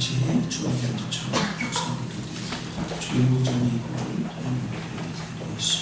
같이 주밖에 앉으쳐 감사드립니다. 주의 오전이 복을 하나님께 드리겠습니다.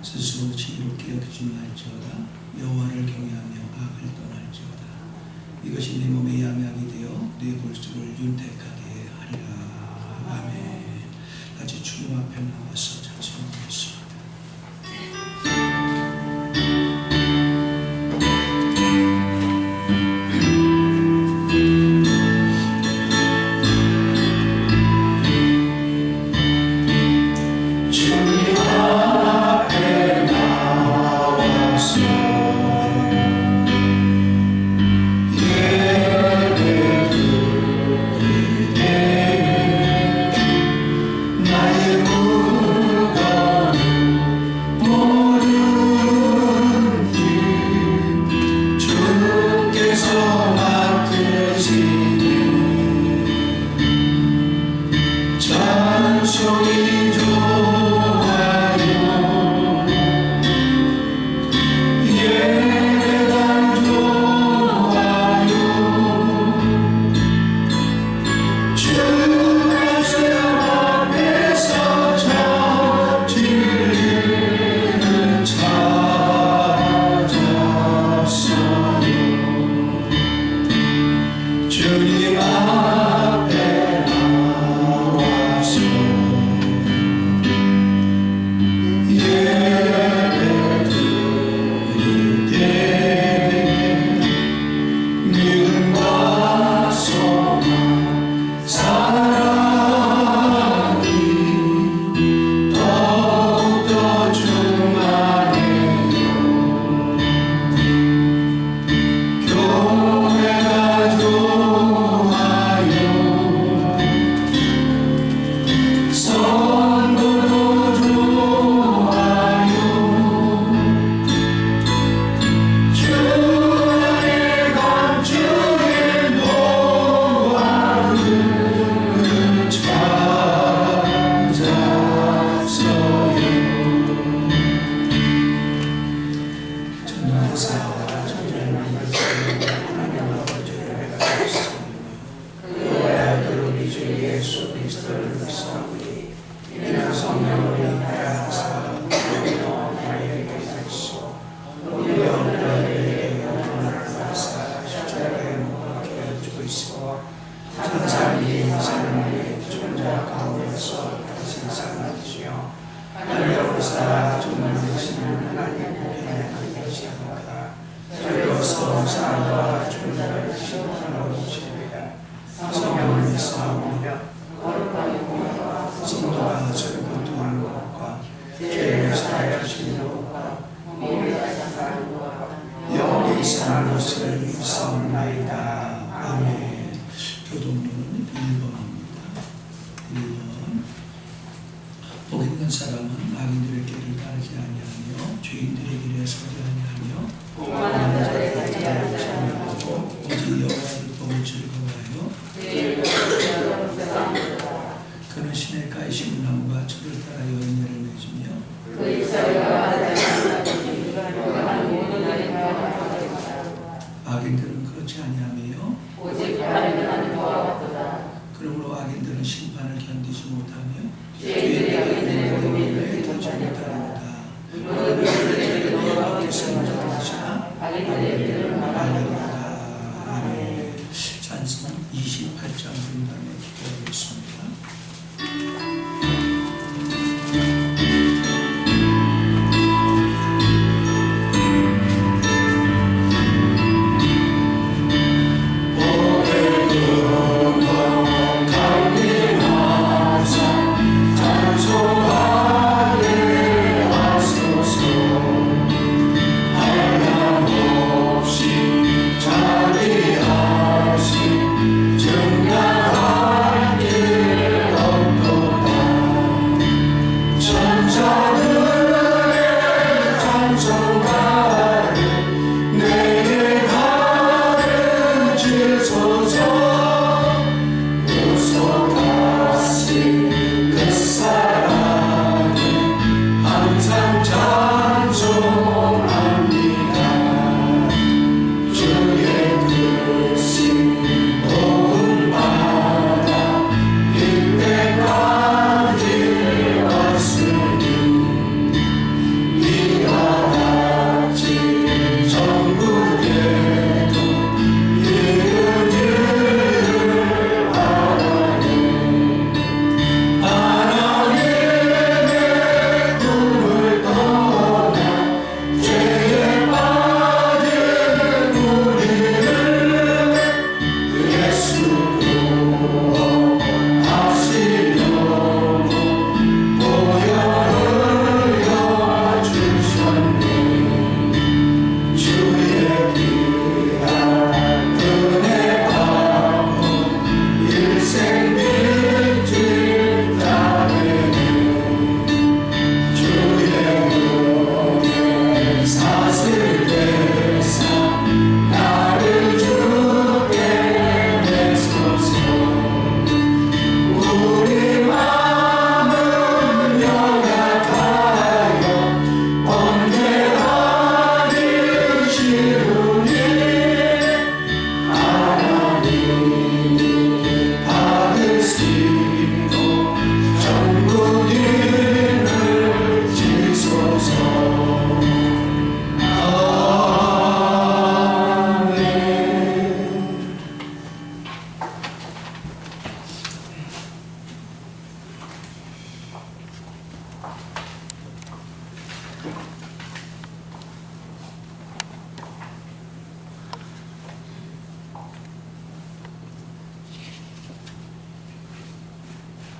스스로 지혜롭게 여기지 말지어다. 여호와를 경외하며 악을 떠날지어다. 이것이 내 몸의 양약이 되어 내 골수를 윤택하게 하리라. 아멘. 같이 주님 앞에 나와서 찬송하겠습니다. 교동론은 1번입니다. 1번. 복 있는 사람은 악인들의 길을 따르지 아니하며 죄인들의 길에 서지 아니하며 오만한 자의 길에 따르지 아니하고 오직 여호와의 법을 즐거워하여 그는 시냇가의 시무나무가 저를 따라 열매를 맺으며 그 잎사귀가 악인들은 그 알려드리다. 아멘. 찬송 28장 분단에 기도하겠습니다.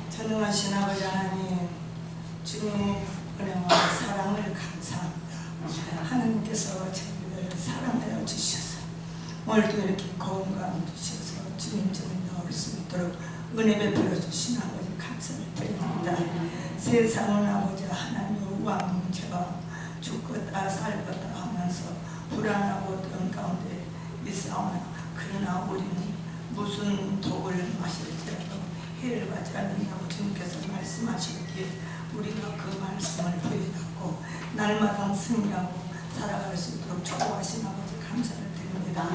전능하신 아버지 하나님, 주님의 은혜와 사랑을 감사합니다. 하나님께서 저희를 사랑하여 주셔서 오늘도 이렇게 건강 주셔서 주님 전에 나올 수 있도록 은혜 베풀어 주신 아버지 감사를 드립니다. 세상은 아버지 하나님의 왕죄와 죽겠다 살겠다 하면서 불안하고 어떤 가운데 있사오나 그러나 우리는 무슨 독을 마실지라도 해를 받지 않는다고 주님께서 말씀하시기에 우리가 그 말씀을 부인하고 날마다 승리하고 살아갈 수 있도록 축복하신 아버지 감사를 드립니다.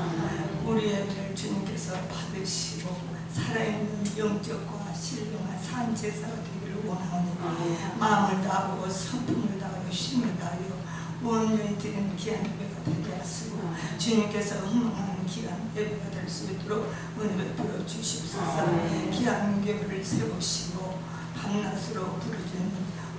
우리의 별 주님께서 받으시고 살아있는 영적과 신령한 산제사가 되기를 원하오니 마음을 다하고 성품을 다하여 힘을 다하여 온전히 드리는 귀한 예배가 되게 하시고 주님께서 흥망하는 귀한 예배가 될 수 있도록 은혜 베풀어 주시옵소서. 귀한 예배를 세우시고 밤낮으로 부르짖는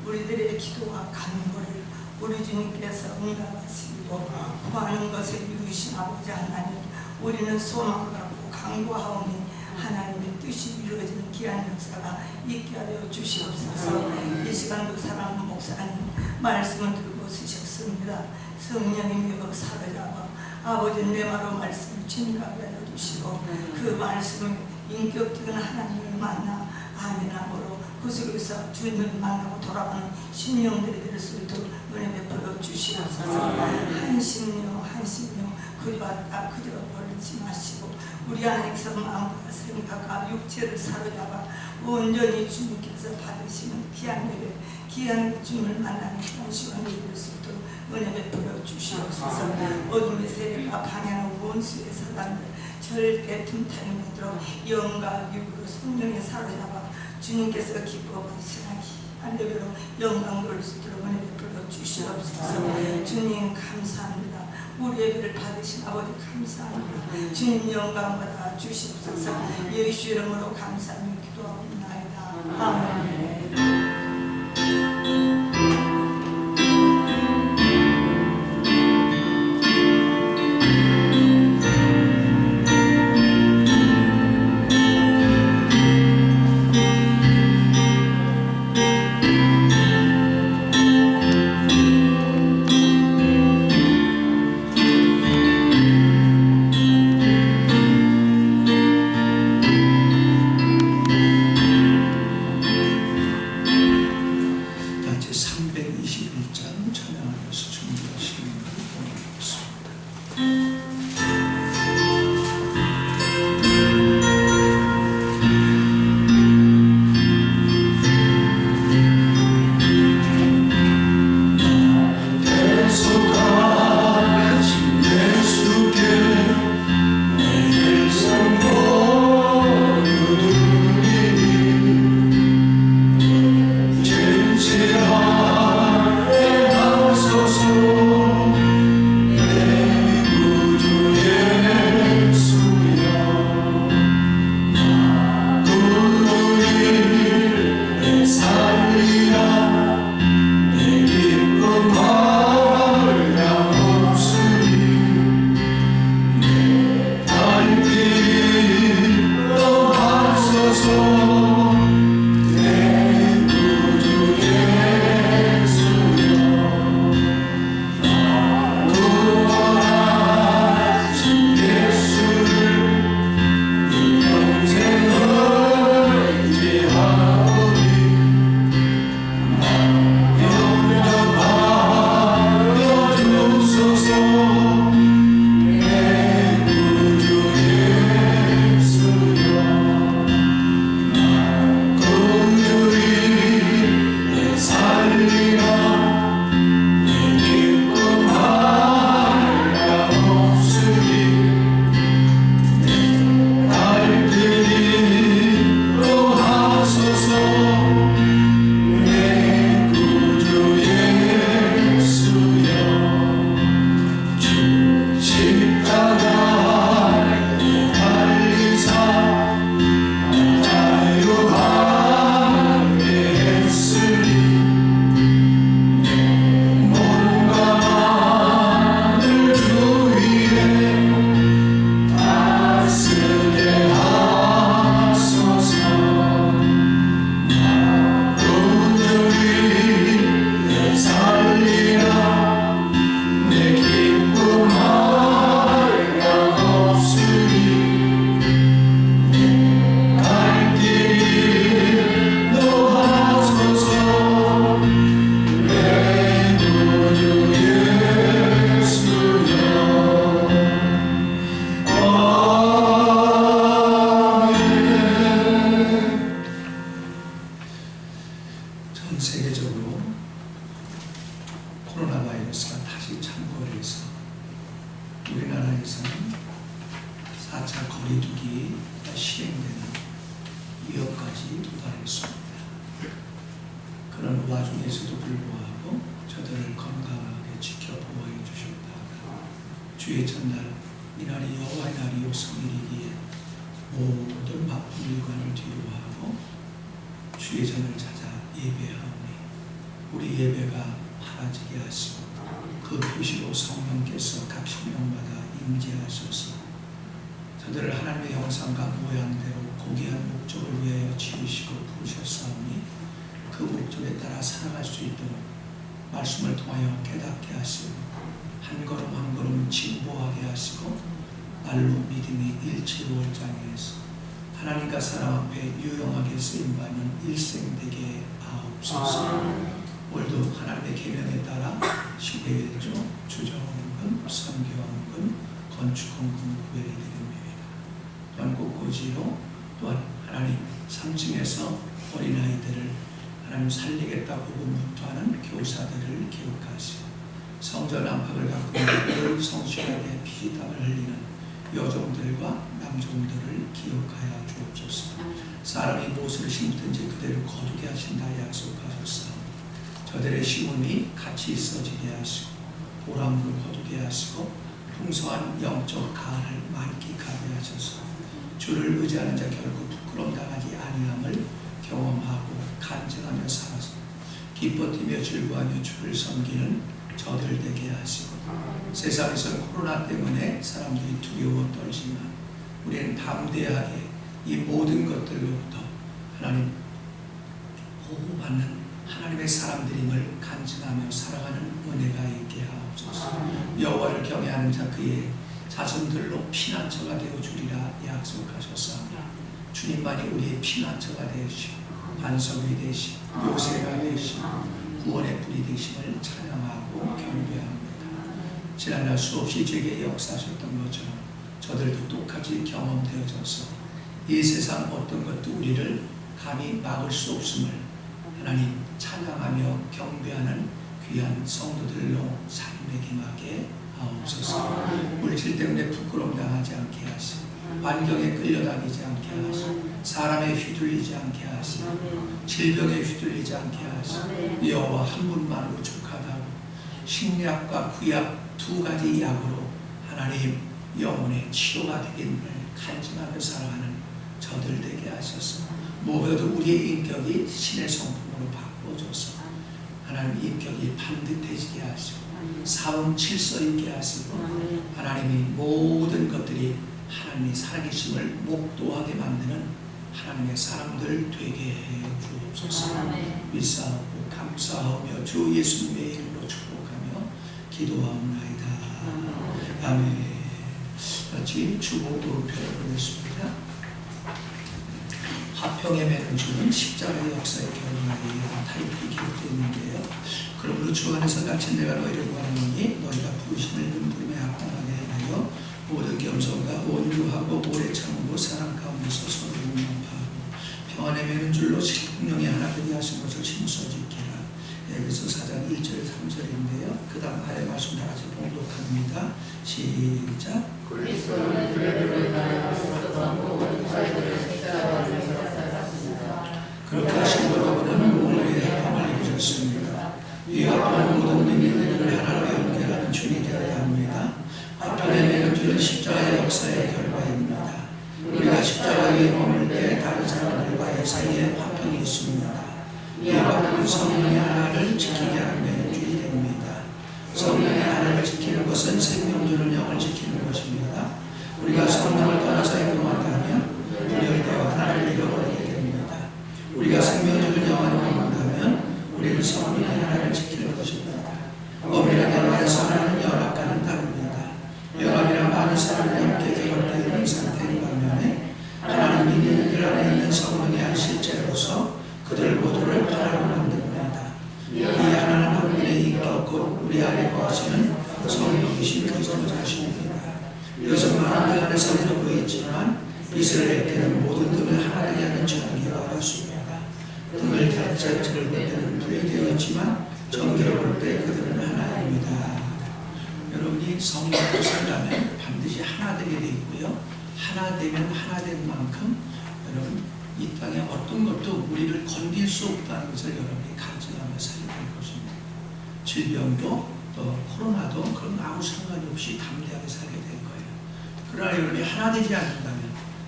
우리들의 기도와 간구를 우리 주님께서 응답하시고 구하는 것에 이루신 아버지 하나님, 우리는 소망을 갖고 간구하오니 하나님의 뜻이 이루어지는 귀한 역사가 있게 하여 주시옵소서. 이 시간도 사랑하는 목사님 말씀을 들고 쓰셨습니다. 성령님이 사로잡아 아버지 내 마로 말씀을 증가하게 하여 주시고 그 말씀을 인격적인 하나님을 만나 아멘함으로 그 속에서 주님을 만나고 돌아가는 심령들이 될 수 있도록 은혜 베풀어 주시옵소서. 한 심령 그리웠다 그대로 버리지 마시고 우리 안에서 마음과 생각과 육체를 사로잡아 온전히 주님께서 받으시는 귀한 예배, 귀한 주님을 만나는 그런 시간이 될 수 있도록 은혜 베풀어 주시옵소서. 어둠의 세력과 방향의 원수의 사단들 절대 틈타임 되도록 영과 육으로 성령에 사로잡아 주님께서 기뻐 받으시는 귀한 예배로 영광 돌릴 수 있도록 은혜 베풀어 주시옵소서. 주님 감사합니다. 우리 우리 예배를 받으신 아버지 감사합니다. 주님 영광 받아 주시옵소서. 예수 이름으로 감사하며 기도하옵나이다. 아멘. 우리나라에서는 4차 거리두기 시행되는 위협까지 도달했습니다. 그런 와중에서도 불구하고 저들을 건강하게 지켜보호해 주셨다가 주의 전날 이날이 여호와의 날이요 성일이기에 모든 바쁜 일관을 뒤로하고 주의 전을 찾아 예배하오니 우리 예배가 사라지게 하시고 그 표시로 성령께서 각 신령마다 임재하셔서 저들을 하나님의 형상과 모양대로 고귀한 목적을 위하여 지으시고 부르셨사오니 그 목적에 따라 살아갈 수 있도록 말씀을 통하여 깨닫게 하시고 한 걸음 한 걸음 진보하게 하시고 말로 믿음이 일체로 월장해서 하나님과 사람 앞에 유용하게 쓰임받는 일생 되게 하옵소서. 오늘도 하나님의 계명에 따라 시대일조, 주정헌금, 선교헌금, 건축헌금 구별해 드립니다. 또한 꽃꽂이로 또한 하나님 3층에서 어린아이들을 하나님 살리겠다고 무토하는 교사들을 기억하시고 성전 안팎을 가꾸는 늘 성실하게 피땀을 흘리는 여종들과 남종들을 기억하여 주옵소서. 사람이 무엇을 심든지 그대로 거두게 하신다 약속하셨사오니 저들의 심음이 같이 있어지게 하시고 보람을 거두게 하시고 풍성한 영적 가을 만끽하게 하셔서 주를 의지하는 자 결국 부끄러움 당하지 아니함을 경험하고 간증하며 살아서 기뻐 뛰며 즐거워하며 주를 섬기는 저들 되게 하시고 세상에서는 코로나 때문에 사람들이 두려워 떨지만 우리는 담대하게 이 모든 것들로부터 하나님 보호받는 하나님의 사람들임을 간증하며 살아가는 은혜가 있게 하옵소서. 여호와를 경외하는 자 그의 자손들로 피난처가 되어 주리라 약속하셨사오니 주님만이 우리의 피난처가 되시고 반석이 되시고 요새가 되시고 구원의 뿌리 되심을 찬양하고 경배합니다. 지난날 수없이 제게 역사하셨던 것처럼 저들도 똑같이 경험되어져서 이 세상 어떤 것도 우리를 감히 막을 수 없음을 하나님 찬양하며 경배하는 귀한 성도들로 삶매김하게 하옵소서. 물질 때문에 부끄러움 당하지 않게 하시고 환경에 끌려다니지 않게 하시고 사람에 휘둘리지 않게 하시고 질병에 휘둘리지 않게 하시고 여호와 한 분만으로 족하다고 식약과 구약 두 가지 약으로 하나님 영혼의 치료가 되기를 간증하며 살아가는 저들 되게 하셔서 무엇보다도 우리의 인격이 신의 성품으로 바꿔줘서 하나님 인격이 반듯해지게 하시고 사원 질서 있게 하시고 하나님이 모든 것들이 하나님이 살아계심을 목도하게 만드는 하나님의 사람들 되게 해 주옵소서. 믿사옵고 감사하며 주 예수님의 이름으로 축복하며 기도하옵나이다. 아멘. 같이 주복으로 표현하겠습니다. 화평의 매는 주는 십자가의 역사의 결론하에 타이틀이 기록되어 있는데요. 그러므로 주 안에서 갇힌 내가 너희를 구하노니 너희가 부르심을 이룬 부름에 합당하게 하여 모든 겸손과 온유하고 오래 참고 사랑 가운데서 서로 용납하고 평안의 매는 줄로 생명의 하나님이 하신 것을 힘써 지키라. 에베소 4장 1절 3절인데요. 그 다음 아래 말씀 다 같이 봉독합니다. 시작. 그리스도는 그들을 그렇게 하심으로 그는 몸을 위해 합함을 입으셨습니다. 이 합함은 모든 민족을 하나로 연결하는 준이 되어야 합니다. 화평의 매는 주는 십자가의 역사의 결과입니다. 우리가 십자가 위에 머물 때 다른 사람들과의 사이에 화평이 있습니다. 이 화평은 성령의 하나를 지키게 하는 매는줄이 됩니다. 성령의 하나를 지키는 것은 생명 주는 영을 지키는 것입니다. 우리가 성령을 떠나서 행동한다면 분열되어 하나를 잃어버리게 됩니다. 우리가 생명 주는 영을 행동한다면 우리는 성령의 하나를 지키는 것입니다. 엄밀하게 말해서 하나는 연합과는 다릅니다. 연합이란 많은 사람이 함께 결합되어 있는 상태인 반면에 하나는 믿는 이들 안에 있는 성령의 한 실제로서 그들 모두를 하나로 만듭니다. 이 하나는 한 분의 인격 곧 우리 안에 거하시는 성령이신 그리스도 자신입니다. 이것은 많은 들 안에서 이루고 있지만 이스라엘 때는 모든 등을 하나 되게 하는 전기와 같습니다. 등을 자체를 볼 때는 분리되어 있지만 전기를 볼 때 그들은 하나입니다. 여러분이 성령으로 살려면 반드시 하나 되게 되어 있고요. 하나 되면 하나 된 만큼 여러분 이 땅에 어떤 것도 우리를 건들 수 없다는 것을 여러분이 간증하며 살게 될 것입니다. 질병도 또 코로나도 그런 아무 상관이 없이 담대하게 살게 될 거예요. 그러나 여러분이 하나 되지 않는다면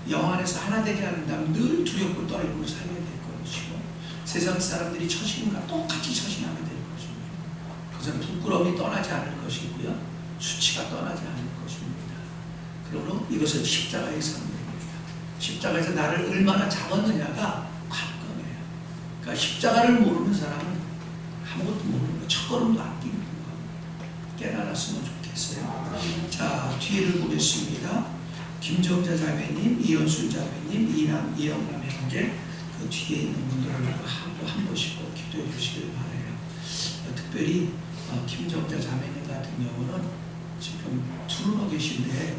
영 안에서 하나 되지 않는다면 늘 두렵고 떨고 살게 될 것이고 세상 사람들이 처신과 똑같이 처신하게 될 것입니다. 그것은 부끄러움이 떠나지 않을 것이고요. 수치가 떠나지 않을 것입니다. 그러므로 이것은 십자가의 삶입니다. 십자가에서 나를 얼마나 잡았느냐가 관건이에요. 그러니까 십자가를 모르는 사람은 아무것도 모르는 거예요. 첫걸음도 안 뛰는 겁니다. 깨달았으면 좋겠어요. 자, 뒤를 보겠습니다. 김정자 자매님, 이현순 자매님, 이영남 형제 그 뒤에 있는 분들을 한 번씩 꼭 기도해 주시길 바라요. 특별히 김정자 자매님 같은 경우는 지금 투르러 계신데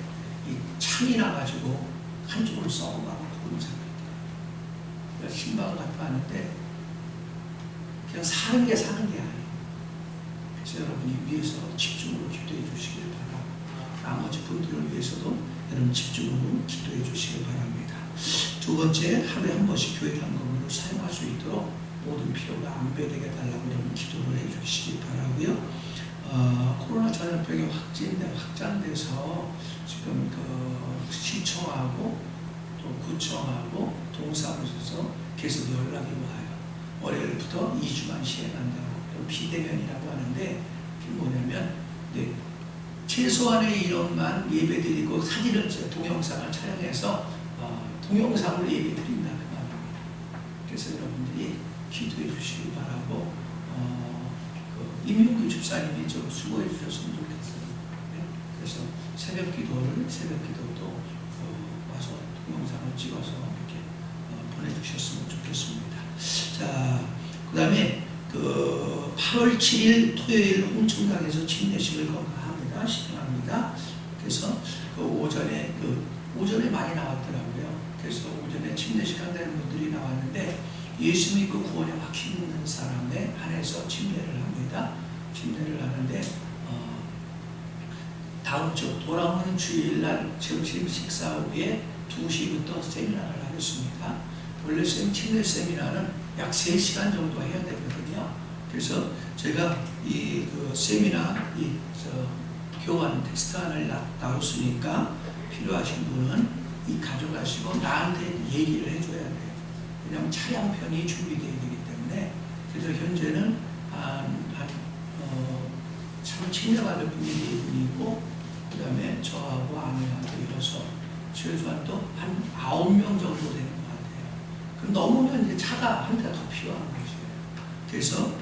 이 창이 나가지고 한쪽으로 썩어가고 죽은 상태입니다. 신방을 갖고 왔는데 그냥 사는 게 아니에요. 그래서 여러분이 위해서 집중으로 기도해 주시길 바라고 나머지 분들을 위해서도 여러분 집중으로 기도해 주시길 바랍니다. 두 번째, 하루에 한 번씩 교회 방법으로 사용할 수 있도록 모든 필요가 안배되게 달라고 여러분 기도를 해 주시기 바라고요. 코로나 전염병이 확장돼서 지금 그 시청하고 또 구청하고 동사무소에서 계속 연락이 와요. 월요일부터 2주만 시행한다고. 또 비대면이라고 하는데 그게 뭐냐면 최소한의 인원만 예배드리고 사진을 동영상을 촬영해서 동영상으로 예배드린다 그 말입니다. 그래서 여러분들이 기도해 주시기 바라고 임용규 집사님이 좀 수고해 주셨으면 좋겠어요. 네? 그래서 새벽 기도도 와서 동영상을 찍어서 이렇게 보내주셨으면 좋겠습니다. 자, 그 다음에 8월 7일 토요일 홍천강에서 침례식을 건강합니다. 시행합니다. 그래서 오전에 많이 나왔더라고요. 그래서 오전에 침례식 한다는 분들이 나왔는데 예수 믿고 구원에 확신 있는 사람에 한해서 침례를 합니다. 침례를 하는데 다음 주 돌아오는 주일날 점심 식사 후에 2시부터 세미나를 하겠습니다. 원래 침례 세미나는 약 3시간 정도 해야 되거든요. 그래서 제가 그 세미나 교환 텍스트안을 나눴으니까 필요하신 분은 가져가시고 나한테 얘기를 해줘야 돼요. 왜냐하면 차량편이 준비되어야 되기 때문에. 그래서 현재는 참 침례받을 분이 4분이고 그 다음에 저하고 아내하고 이어서 최소한 또 한 9명 정도 되는 것 같아요. 그럼 넘으면 이제 차가 한 대 더 필요한 거죠. 그래서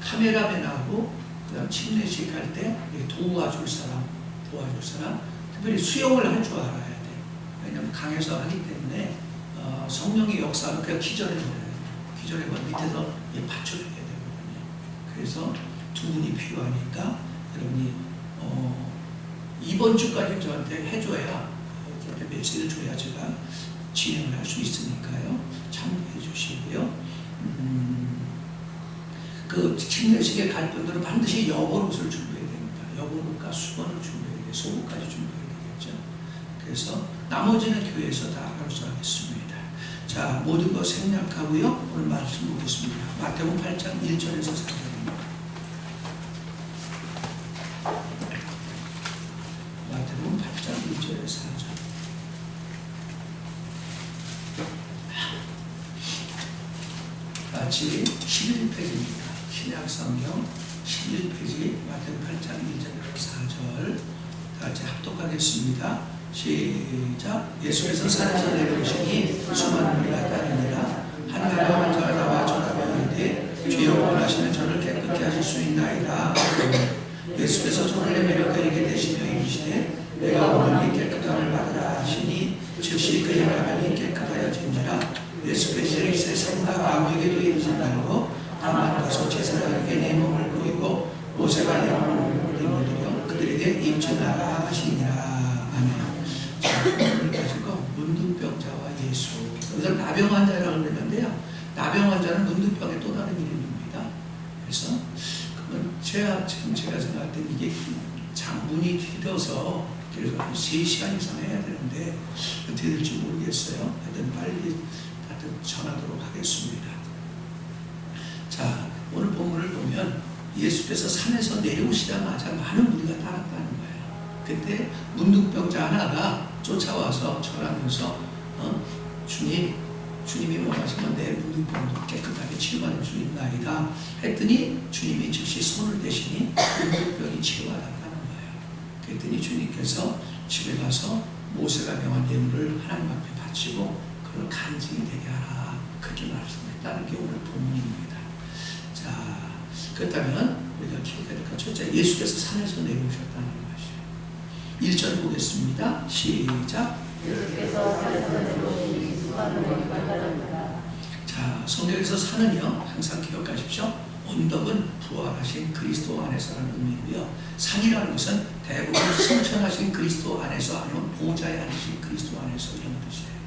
카메라맨하고 그다음 침례식 할 때 도와줄 사람, 특별히 수영을 할 줄 알아야 돼. 왜냐하면 강에서 하기 때문에 성령의 역사는 그냥 기절해버려요. 기절해버려 밑에서 받쳐줘야 되거든요. 그래서 2분이 필요하니까 여러분이 이번 주까지 저한테 해줘야 저한테 메시지를 줘야 제가 진행을 할 수 있으니까요. 참고해 주시고요. 그 침례식에 갈 분들은 반드시 여벌옷을 준비해야 됩니다. 여벌옷과 수건을 준비해야 돼요. 속옷까지 준비해야 되겠죠. 그래서 나머지는 교회에서 다 알아서 하겠습니다. 자, 모든 것 생략하고요. 오늘 말씀 보겠습니다. 마태복음 8장 1절에서 4절입니다. 마태복음 8장 1절에서 4절. 같이 11페이지입니다. 신약성경 11페이지 마태복음 8장 1절에서 4절 같이 합독하겠습니다. 시작. 예수께서 산에서 내려오시니 수많은 무리가 따르니라. 한 가벼운 자가 나와 저라며 이르되 주여 원하시면 저를 깨끗게 하실 수 있나이다. 예수께서 손을 내밀어 그에게 대시며 이르시되 내가 원하니 깨끗함을 받으라 하시니 즉시 그의 가면이 깨끗하여지니라. 예수께서 이르시되 성가 아무에게도 이르지 말고 다만 가서 제사장에게 내 몸을 보이고 모세가 내 몸을 물들여 그들에게 입증하라 하시니라. 아멘. 오늘 가지고 문둥병자와 예수. 여기서 나병 환자라고 그러는데요. 나병 환자는 문둥병의 또 다른 이름입니다. 그래서 그건 제가 생각할 때 이게 문이 휘어서 그래서 한 3시간 이상 해야 되는데 어떻게 될지 모르겠어요. 하여튼 빨리 전하도록 하겠습니다. 자, 오늘 본문을 보면 예수께서 산에서 내려오시자마자 많은 무리가 따랐다는 거예요. 그때 문둥병자 하나가 쫓아와서 절하면서 주님이 원하시면 내 문둥병도 깨끗하게 치료받을 수 있나이다 했더니 주님이 즉시 손을 대시니 문둥병이 치료받았다는 거예요. 그랬더니 주님께서 집에 가서 모세가 명한 예물을 하나님 앞에 바치고 그걸 간증이 되게 하라. 그렇게 말씀했다는 게 오늘 본문입니다. 자, 그렇다면 우리가 기억해야 될 것 첫째, 예수께서 산에서 내려오셨다는 것이에요. 1절 보겠습니다. 시작. 예수께서 산에서 내려오시니 수많은 무리가 따릅니다. 자, 성경에서 산은요, 항상 기억하십시오. 언덕은 부활하신 그리스도 안에서라는 의미고요. 산이라는 것은 대부분 승천하신 그리스도 안에서 아니면 보좌에 앉으신 그리스도 안에서 이런 뜻이에요.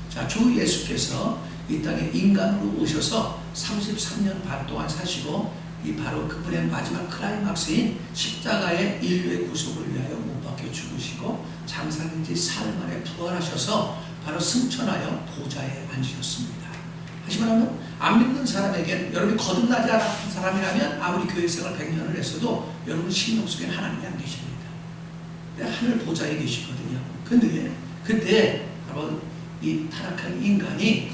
자, 주 예수께서 이 땅에 인간으로 오셔서 33년 반 동안 사시고 이 바로 그분의 마지막 클라이막스인 십자가의 인류의 구속을 위하여 못 박혀 죽으시고 장사된 지 사흘 만에 부활하셔서 바로 승천하여 보좌에 앉으셨습니다. 하지만 안 믿는 사람에겐 여러분이 거듭나지 않은 사람이라면 아무리 교회 생활 100년을 했어도 여러분 심령 속에는 하나님이 안 계십니다. 하늘 보좌에 계시거든요. 근데 그때 바로 이 타락한 인간이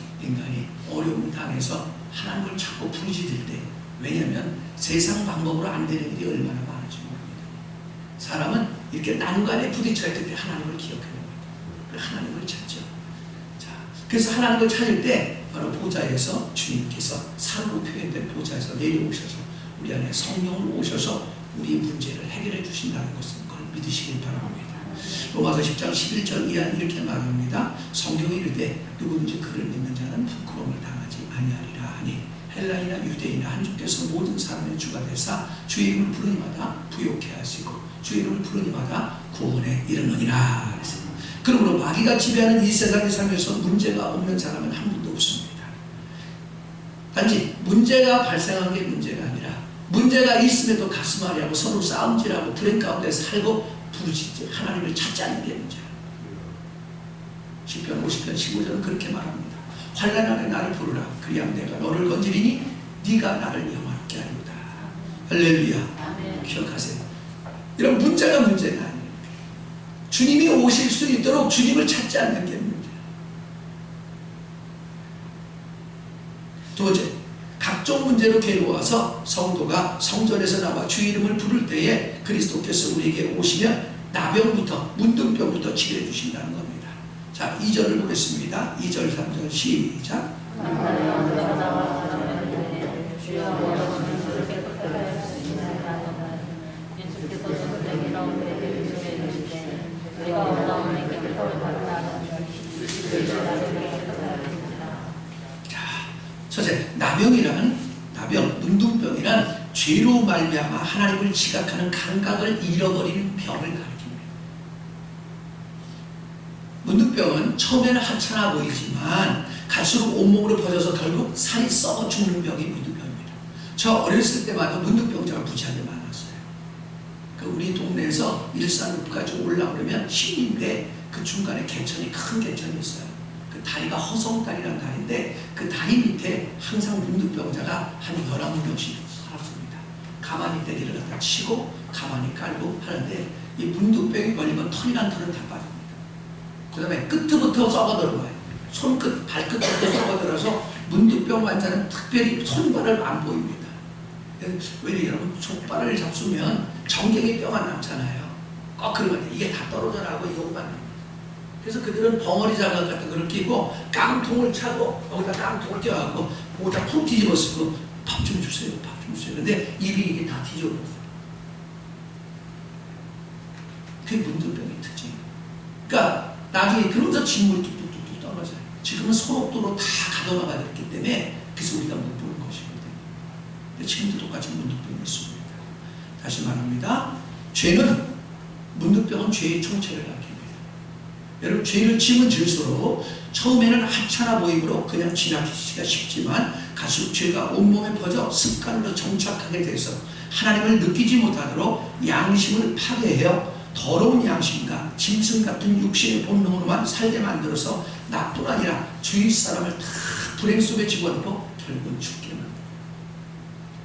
어려움을 당해서 하나님을 자꾸 부르짖을 때, 왜냐하면 세상 방법으로 안 되는 일이 얼마나 많은지 모릅니다. 사람은 이렇게 난관에 부딪혀야 그때 하나님을 기억해야 됩니다. 하나님을 찾죠. 자, 그래서 하나님을 찾을 때 바로 보좌에서 주님께서 산으로 표현된 보좌에서 내려오셔서 우리 안에 성령을 오셔서 우리 문제를 해결해 주신다는 것을 그걸 믿으시길 바랍니다. 로마서 10장 11절 이하 이렇게 말합니다. 성경이 이르되 누구든지 그를 믿는 자는 부끄러움을 당하지 아니하리라 하니 헬라이나 유대인이나 한주께서 모든 사람의 주가 되사 주의 이름을 부르니마다 부욕해 하시고 주의 이름을 부르니마다 구원에 이르느니라. 그러므로 마귀가 지배하는 이 세상의 삶에서 문제가 없는 사람은 한 분도 없습니다. 단지 문제가 발생한 게 문제가 아니라 문제가 있음에도 가슴 아리하고 서로 싸움질하고 불행 가운데 살고 부르짖지 하나님을 찾지 않는 게 문제야. 시편 50편 15절은 그렇게 말합니다. 환난 안에 나를 부르라. 그리하면 내가 너를 건지리니 네가 나를 영화롭게 하리로다. 할렐루야. 기억하세요. 이런 문제가 문제가 아니에요. 주님이 오실 수 있도록 주님을 찾지 않는 게 문제야. 두 번째, 각종 문제로 괴로워서 성도가 성전에서 나와 주 이름을 부를 때에 그리스도께서 우리에게 오시면 나병부터 문둥병부터 치료해 주신다는 겁니다. 자, 2절을 보겠습니다. 2절 3절 시작. 첫째, 나병, 문둥병이란 죄로 말미암아 하나님을 지각하는 감각을 잃어버리는 병을 가리킵니다. 문둥병은 처음에는 하찮아 보이지만 갈수록 온몸으로 퍼져서 결국 살이 썩어 죽는 병이 문둥병입니다. 저 어렸을 때마다 문둥병자가 무지하게 많았어요. 우리 동네에서 일산읍까지 올라오려면 시인데 그 중간에 개천이 큰 개천이 있어요. 그 다리가 허성다리라는 다리인데 그 다리 밑에 항상 문둥병자가 한 11명씩 살았습니다. 가만히 때리를 갖다 치고 가만히 깔고 하는데 이 문둥병이 걸리면 털이란 털은 다 빠집니다. 그 다음에 끝부터 썩어 들어가요. 손끝, 발끝부터 썩어 들어서 문둥병 환자는 특별히 손발을 안 보입니다. 왜 여러분 손발을 잡수면 정경이 뼈가 남잖아요. 꼭 그러면 이게 다 떨어져 나가고 이것만 남니다. 그래서 그들은 벙어리 장갑 같은 걸 끼고 깡통을 차고 여기다 깡통을 껴갖고 거기다 푹 뒤집어 쓰고 밥 좀 주세요, 밥 좀 주세요. 근데 입이 이게 다 뒤집어졌어요. 그게 문둥병의 특징이에요. 그러니까 나중에 그러면서 진물이 뚝뚝뚝뚝 떨어져요. 지금은 소록도로 다 가둬나가 있기 때문에 그래서 우리가 못 보는 것이거든요. 근데 지금도 똑같이 문둥병이 있습니다. 다시 말합니다. 문둥병은 죄의 총체를 가리킵니다. 여러분, 죄를 지면 질수록 처음에는 하찮아 보이므로 그냥 지나치기가 쉽지만 갈수록 죄가 온몸에 퍼져 습관으로 정착하게 돼서 하나님을 느끼지 못하도록 양심을 파괴해요. 더러운 양심과 짐승 같은 육신의 본능으로만 살게 만들어서 나뿐 아니라 주위 사람을 다 불행 속에 집어넣고 결국은 죽게 만듭니다.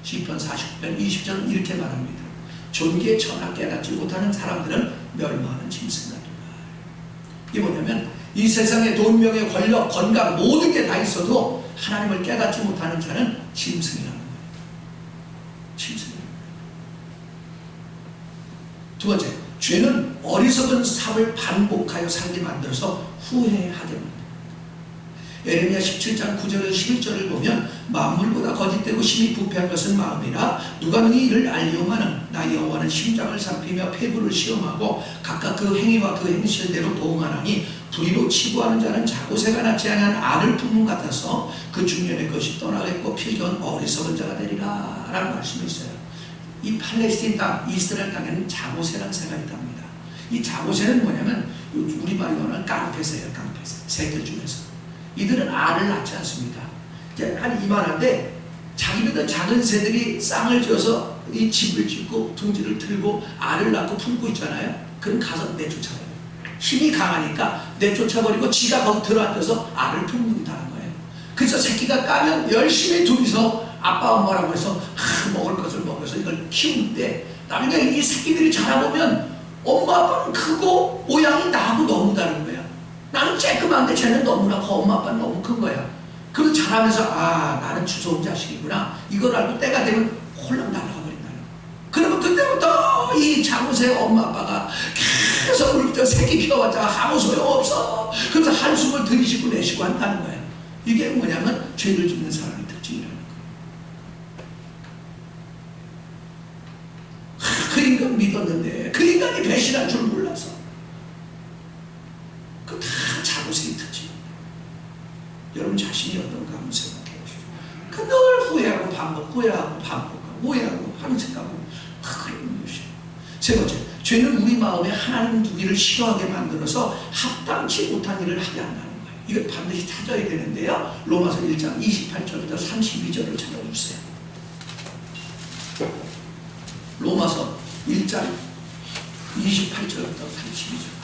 시편 49편 20절은 이렇게 말합니다. 존귀의 천하 깨닫지 못하는 사람들은 멸망하는 짐승 같다. 이게 뭐냐면 이 세상에 돈, 명예, 권력, 건강 모든 게 다 있어도 하나님을 깨닫지 못하는 자는 짐승이라는 거예요. 짐승이라는 거예요. 두 번째, 죄는 어리석은 삶을 반복하여 살게 만들어서 후회하게 만듭니다. 에레미야 17장 9절에서 11절을 보면 만물보다 거짓되고 심히 부패한 것은 마음이라 누가 능히 이를 알리오마는 나 여호와는 심장을 살피며 폐부를 시험하고 각각 그 행위와 그 행실대로 도응하나니 불의로 치부하는 자는 자고새가 낳지 아니한 알을 품은 같아서 그 중년의 것이 떠나겠고 필경 어리석은 자가 되리라 라는 말씀이 있어요. 이 팔레스틴 땅, 이스라엘 땅에는 자고새라는 새가 있답니다. 이 자고새는 뭐냐면 우리말로 하는 깡패새예요. 깡패새, 새들 중에서. 이들은 알을 낳지 않습니다. 한 이만한데 자기보다 작은 새들이 쌍을 지어서 이 집을 짓고 둥지를 틀고 알을 낳고 품고 있잖아요. 그럼 가서 내쫓아요. 힘이 강하니까 내쫓아버리고 지가 거기 들어앉아서 알을 품는다는 거예요. 그래서 새끼가 까면 열심히 둘이서 아빠 엄마라고 해서 먹을 것을 먹여서 이걸 키우는데 나중에 이 새끼들이 자라보면 엄마 아빠는 크고 모양이 나하고 너무 다른 거야. 나는 쬐끄만데 쟤는 너무나 커. 엄마 아빠는 너무 큰 거야. 그래서 자라면서 아 나는 주워온 자식이구나. 이걸 알고 때가 되면 홀랑 날아가 버린다. 그러면 그때부터 이 장우세 엄마 아빠가 계속 우리부터 새끼 키워봤자 아무 소용없어. 그래서 한숨을 들이쉬고 내쉬고 한다는 거야. 이게 뭐냐면 죄를 짓는 사람의 특징이라는 거야. 그 인간 믿었는데 그 인간이 배신할 줄 몰라서 그 다 자고생의 특징입니다. 여러분 자신이 어떤가 한번 생각해 보시죠. 그 늘 후회하고 후회하고 후회하고 하는 생각하고 그런 것이에요. 세 번째, 죄는 우리 마음에 하나님 두기를 싫어하게 만들어서 합당치 못한 일을 하게 한다는 거예요. 이걸 반드시 찾아야 되는데요. 로마서 1장 28절부터 32절을 찾아주세요. 로마서 1장 28절부터 32절.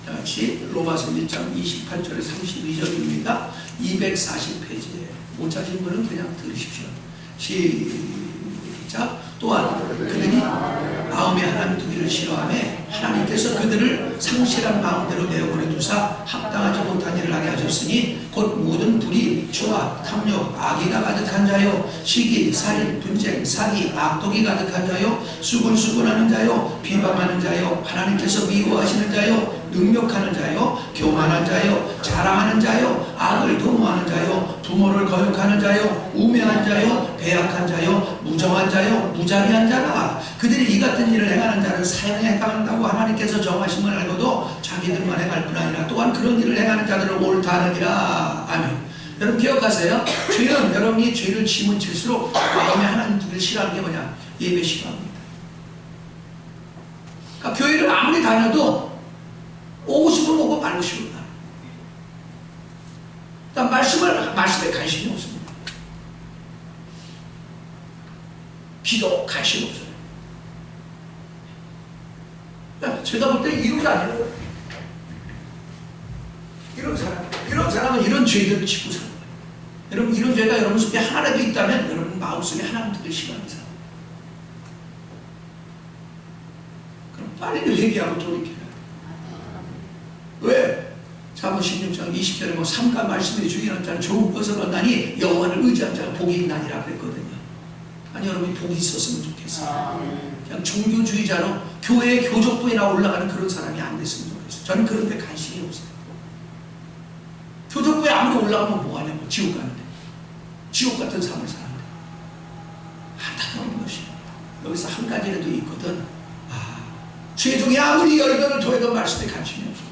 같이 로마서 1장 28절에 32절입니다. 240페이지에 못 찾으신 분은 그냥 들으십시오. 시작. 또한 그들이 마음에 하나님 두기를 싫어하며 하나님께서 그들을 상실한 마음대로 내어보내 두사 합당하지 못한 일을 하게 하셨으니 곧 모든 불의, 추악, 탐욕, 악의가 가득한 자요 시기, 살인, 분쟁, 사기, 악독이 가득한 자요 수군수군하는 자요 비방하는 자요 하나님께서 미워하시는 자요 능욕하는 자요 교만한 자요 자랑하는 자요 악을 도모하는 자요 부모를 거역하는 자요 우매한 자요 배약한 자요 무정한 자요 무자비한 자라. 그들이 이 같은 일을 행하는 자는 사형에 해당한다고 하나님께서 정하심을 알고도 자기들만 행할 뿐 아니라 또한 그런 일을 행하는 자들을 옳다 하느니라. 아멘. 여러분 기억하세요. 죄는 여러분이 죄를 지면 질수록 마음에 하나님 두기를 싫어하는 게 뭐냐? 예배 싫어합니다. 그러니까 교회를 아무리 다녀도 오고 싶으면 오고 말고 싶으면 가. 그러니까 말씀에 관심이 없습니다. 기도 관심 없어요. 그러니까 제가 볼 때 이런 게 아니에요. 이런 사람은 이런 죄들을 짓고 사는 거예요. 여러분 이런 죄가 여러분 속에 하나라도 있다면 여러분 마음속에 하나님 두기를 싫어하는 사람. 그럼 빨리 회개하고 돌이켜요. 왜? 사무 16장 20절에 뭐 삼가 말씀에 주의하는 자는 좋은 것을 얻나니 여호와를 의지한 자가 복이 있나니라 그랬거든요. 아니 여러분이 복이 있었으면 좋겠어요. 그냥 종교주의자로 교회 교족부에나 올라가는 그런 사람이 안 됐으면 좋겠어요. 저는 그런 데 관심이 없어요. 교족부에 아무리 올라가면 뭐하냐고. 지옥 가는데. 지옥 같은 삶을 사는데. 안타까운 것이에요. 여기서 한 가지라도 있거든. 죄종이 아무리 열변을 토해도 말씀에 관심이 없어요.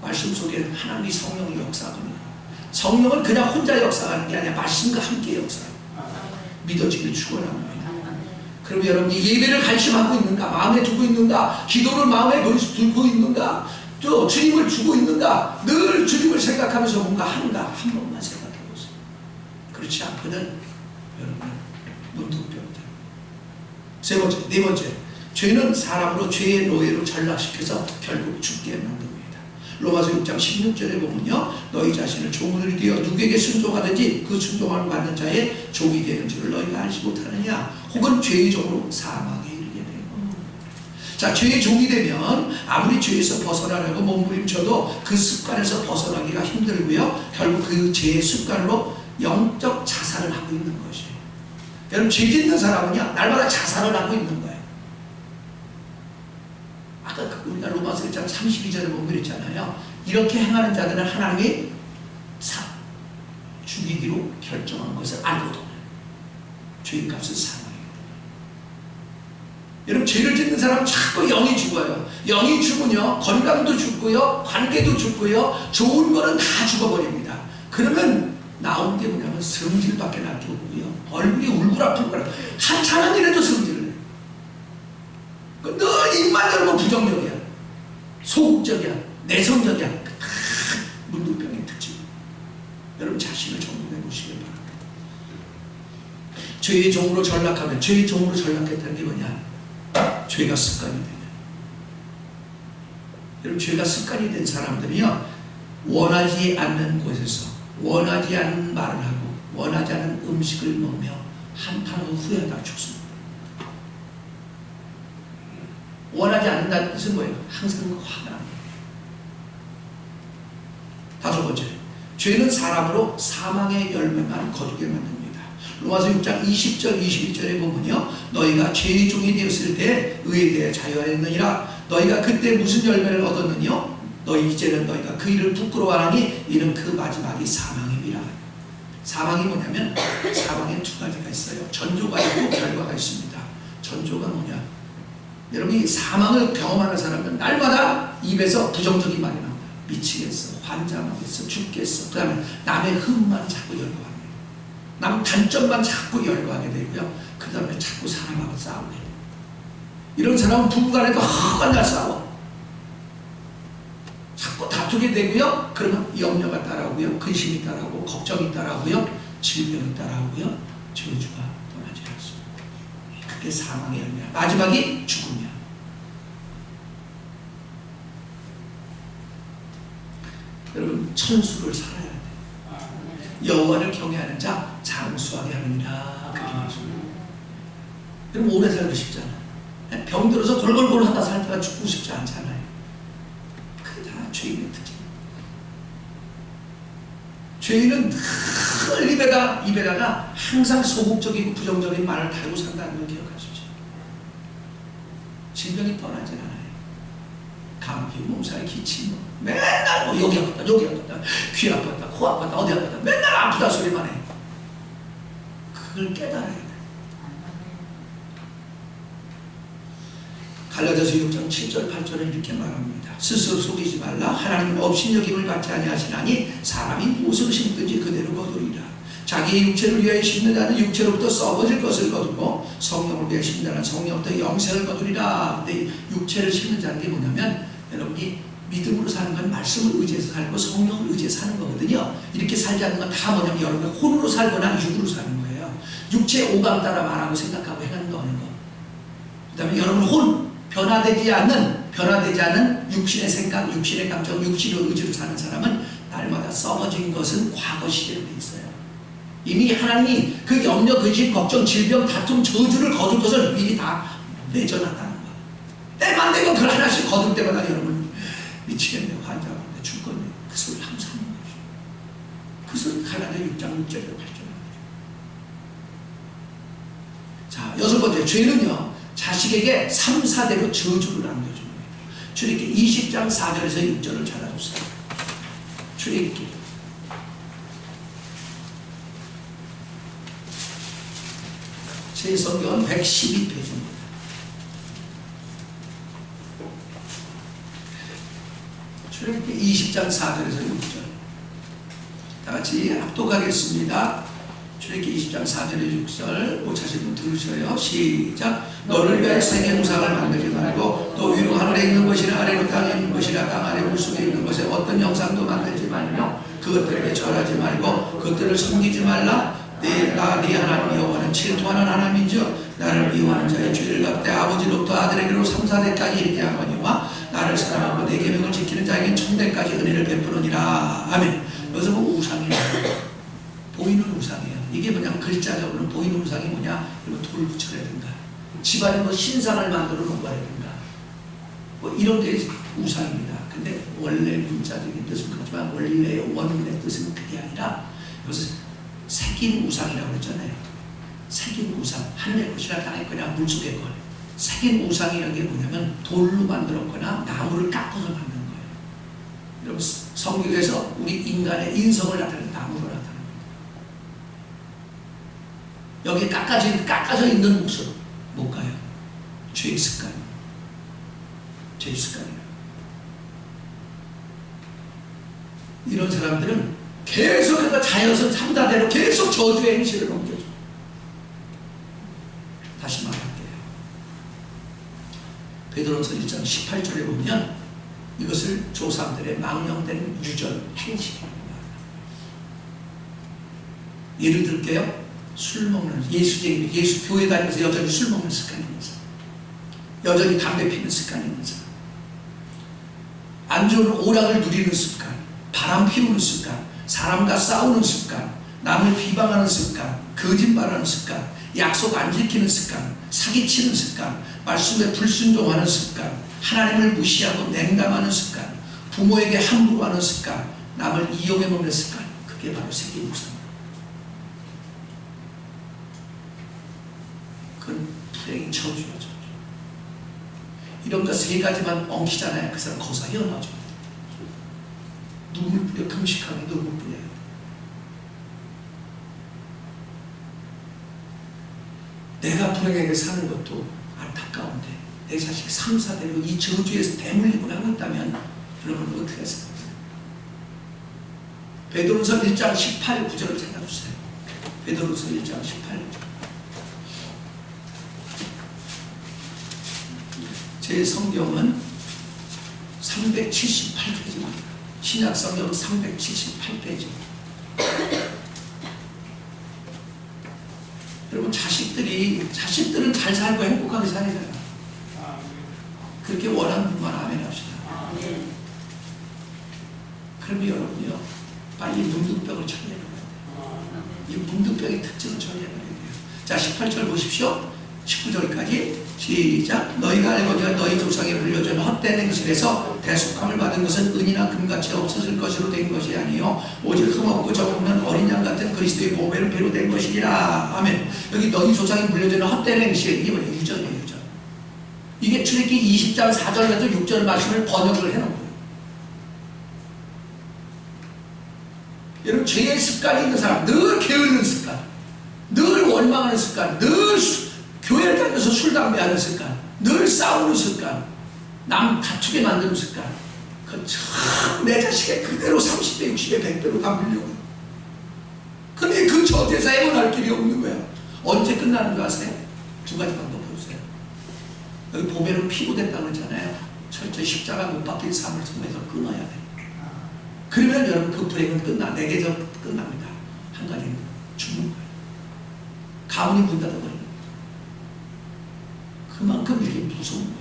말씀 속에 하나님의 성령의 역사거든요. 성령은 그냥 혼자 역사하는 게 아니라 말씀과 함께 역사해요. 믿어지길 축원합니다. 그럼 여러분이 예배를 관심하고 있는가? 마음에 두고 있는가? 기도를 마음에 두고 있는가? 또 주님을 두고 있는가? 늘 주님을 생각하면서 뭔가 하는가? 한 번만 생각해 보세요. 그렇지 않거든 여러분 문득병자. 세 번째, 네 번째, 죄는 사람으로 죄의 노예로 전락시켜서 결국 죽게 만듭니다. 로마서 6장 16절에 보면요, 너희 자신을 종을 되어 누구에게 순종하든지 그 순종을 받는 자의 종이 되는 줄을 너희가 알지 못하느냐. 혹은 죄의 종으로 사망에 이르게 되고. 자, 죄의 종이 되면 아무리 죄에서 벗어나려고 몸부림쳐도 그 습관에서 벗어나기가 힘들고요, 결국 그 죄의 습관으로 영적 자살을 하고 있는 것이에요. 여러분 죄 짓는 사람은요 날마다 자살을 하고 있는 거예요. 아까 우리가 로마서 1장 32절에 보면 그랬잖아요. 이렇게 행하는 자들은 하나님이 죽이기로 결정한 것을 알고도 죄값은 사망이에요. 여러분 죄를 짓는 사람은 자꾸 영이 죽어요. 영이 죽으면요 건강도 죽고요, 관계도 죽고요, 좋은 거는 다 죽어버립니다. 그러면 나온 게 뭐냐면 성질밖에 날 게 없고요, 얼굴이 울그락불그락 한참한 일에도 성질을 해요. 늘 입만 열면 부정적이야, 소극적이야, 내성적이야. 다 문둥병의 특징. 여러분 자신을 점검해 보시길 바랍니다. 죄의 종으로 전락하면, 죄의 종으로 전락했다는 게 뭐냐? 죄가 습관이 되면. 여러분, 죄가 습관이 된 사람들이요, 원하지 않는 곳에서 원하지 않는 말을 하고 원하지 않는 음식을 먹며 한탄하고 후회하다가 죽습니다. 원하지 않는다는 뜻은 뭐예요? 항상 화가 납니다. 다섯 번째, 죄는 사람으로 사망의 열매만 거두게 만듭니다. 로마서 6장 20절 22절에 보면요, 너희가 죄의 종이 되었을 때 의에 대해 자유하였느니라. 너희가 그때 무슨 열매를 얻었느냐? 너희 이제는 너희가 그 일을 부끄러워하니 이는 그 마지막이 사망입니다. 사망이 뭐냐면 사망에 두 가지가 있어요. 전조가 있고 결과가 있습니다. 전조가 뭐냐? 여러분이 사망을 경험하는 사람은 날마다 입에서 부정적인 말이 나옵니다. 미치겠어, 환장하겠어, 죽겠어. 그 다음에 남의 흠만 자꾸 열거합니다. 남 단점만 자꾸 열거하게 되고요. 그 다음에 자꾸 사람하고 싸우게 돼요. 이런 사람은 부부간에도 맨날 싸워. 자꾸 다투게 되고요. 그러면 염려가 따라오고요. 근심이 따라오고 걱정이 따라오고요. 질병이 따라오고요. 저주가 떠나지 않습니다. 그게 사망의 열매야. 마지막이 죽음이야. 여러분, 천수를 살아야 돼. 여호와를 경외하는 자 장수하게 하느니라. 그렇게 말씀합니다. 여러분, 오래 살고 싶잖아. 병들어서 골골골 하다 살 때가 죽고 싶지 않잖아요. 그게 다 죄인의 특징. 죄인은 늘 입에다가 항상 소극적이고 부정적인 말을 달고 산다는 걸 기억하십시오. 질병이 떠나질 않아요. 감기, 몸살, 기침, 맨날 여기 아팠다, 여기 아팠다, 귀 아팠다, 코 아팠다, 어디 아팠다, 맨날 아프다 소리만 해. 그걸 깨달아야 돼. 갈라디아서 6장 7절 8절에 이렇게 말합니다. 스스로 속이지 말라. 하나님은 업신여김을 받지 아니하시나니 사람이 무엇을 심든지 그대로 거두리라. 자기의 육체를 위하여 심는 자는 육체로부터 썩어질 것을 거두고 성령을 위하여 심는 자는 성령부터 영생을 거두리라. 근데 육체를 심는 자는 게 뭐냐면, 여러분이 믿음으로 사는 건 말씀을 의지해서 살고 성령을 의지해서 사는 거거든요. 이렇게 살지 않는 건 다 뭐냐면 여러분이 혼으로 살거나 육으로 사는 거예요. 육체의 오감 따라 말하고 생각하고 행하는 거 하는 거. 그 다음에 여러분 혼, 변화되지 않는 육신의 생각, 육신의 감정, 육신의 의지로 사는 사람은 날마다 썩어진 것은 과거 시대로 돼 있어요. 이미 하나님이 그 염려, 근심, 걱정, 질병, 다툼, 저주를 거둘 것을 미리 다 내줘놨다는 거예요. 때만 되면 그걸 하나씩 거둘 때마다 여러분 미치겠네, 환장하는데 죽겠네. 그 소리 항상 하는 거죠. 그 소리 갈라디아 6장 6절에 8절에. 자, 여섯 번째, 죄는요 자식에게 3, 4대로 저주를 안겨줍니다. 출애굽기 20장 4절에서 6절을 찾아주세요. 출애굽기 제 성경은 112페이지입니다. 출애굽기 20장 4절에서 6절 다같이 합독하겠습니다. 출애굽기 20장 4절에 6절 못 찾으신 분 들으셔요. 시작. 너를 위하여 생의 우상을 만들지 말고 또 위로 하늘에 있는 것이나 아래로 땅에 있는 것이나 땅 아래 물속에 있는 것에 어떤 형상도 만들지 말며 그것들에게 절하지 말고 그것들을 섬기지 말라. 네 하나님 여호와는 질투하는 하나님이죠. 나를 미워하는 자의 죄를 갚되 아버지로부터 아들에게로 3, 4대까지 이르게 하거니와 나를 사랑하고 내 계명을 지키는 자에게 천대까지 은혜를 베푸느니라. 아멘. 여기서 보면 우상이에요. 보이는 우상이에요. 이게 뭐냐면 글자적으로는 보이는 우상이 뭐냐? 이거 돌 붙여라든가 집안에 뭐 신상을 만들어 놓는다든가 뭐 이런 게 우상입니다. 근데 원래 문자적인 뜻은 그렇지만 원래의 원문의 뜻은 그게 아니라 여기서 새긴 우상이라고 그랬잖아요. 새긴 우상, 하늘의 것이나 땅의 거나 물속의 것. 새긴 우상이라는 게 뭐냐면 돌로 만들었거나 나무를 깎아서 만든 거예요. 여러분 성경에서 우리 인간의 인성을 나타내는 나무로 나타납니다. 여기 깎아져 있는 모습 못 가요. 죄의 습관. 죄의 습관이에요. 이런 사람들은 계속해서 자연스러운 3다대로 계속 저주의 행실을 옮겨줘. 다시 말할게요. 베드로전서 1장 18절에 보면 이것을 조상들의 망령된 유전 행실입니다. 예를 들게요. 술 먹는 예수쟁이, 예수 교회 다니면서 여전히 술 먹는 습관이 있어요. 여전히 담배 피는 습관이 있는 사람, 안 좋은 오락을 누리는 습관, 바람 피우는 습관, 사람과 싸우는 습관, 남을 비방하는 습관, 거짓말하는 습관, 약속 안 지키는 습관, 사기치는 습관, 말씀에 불순종하는 습관, 하나님을 무시하고 냉담하는 습관, 부모에게 함부로 하는 습관, 남을 이용해 먹는 습관, 그게 바로 세계 목사입니다. 그건 불행이 저주죠. 이런 거 세 가지만 엉키잖아요. 그 사람 거기서 헤어나죠. 눈물 뿌려, 금식하게 눈물 뿌려요. 내가 불행하게 사는 것도 안타까운데 내 자식이 3, 4대로 이 저주에서 대물림을 하고 있다면 여러분 어떻게 생각하세요? 베드로서 1장 18 구절을 찾아주세요. 베드로서 1장 18 제 성경은 378페이지입니다. 신약 성경 378페이지. 여러분 자식들은 잘 살고 행복하게 살잖아요. 그렇게 원하는 분만 아멘 합시다. 그러면 여러분요 빨리 문둥병을 처리해야 돼요. 이 문둥병의 특징을 처리해야 돼요. 자 18절 보십시오. 19절까지 시작. 너희가 알거니와 너희 조상이 물려준 헛된 행실에서 대속함을 받은 것은 은이나 금같이 없어질 것으로 된 것이 아니요 오직 흠없고 적없는 어린 양 같은 그리스도의 보배로 배로 된 것이니라. 아멘. 여기 너희 조상이 물려준 헛된 행실, 이게 뭐예요? 유전이에요. 유전. 이게 출애굽기 20장 4절에서 6절 말씀을 번역을 해놓은 거예요. 여러분 죄의 습관이 있는 사람, 늘 게으르는 습관, 늘 원망하는 습관, 늘 교회를 다니면서 술, 담배 하는 습관, 늘 싸우는 습관, 남 다투게 만드는 습관, 그건 참 내 자식에 그대로 30배, 60배, 100배로 다 물려고. 근데 그 저주에서 헤어날 길이 없는 거야. 언제 끝나는 거 아세요? 두 가지 방법 보세요. 여기 보배로 피고됐다고 했잖아요. 철저히 십자가 못 박힌 삶을 통해서 끊어야 돼. 그러면 여러분 그 불행은 내게서 끝납니다. 한 가지는 죽는 거예요. 가문이 문 닫아버리는 거예요. 그만큼 이게 무서운 거예요.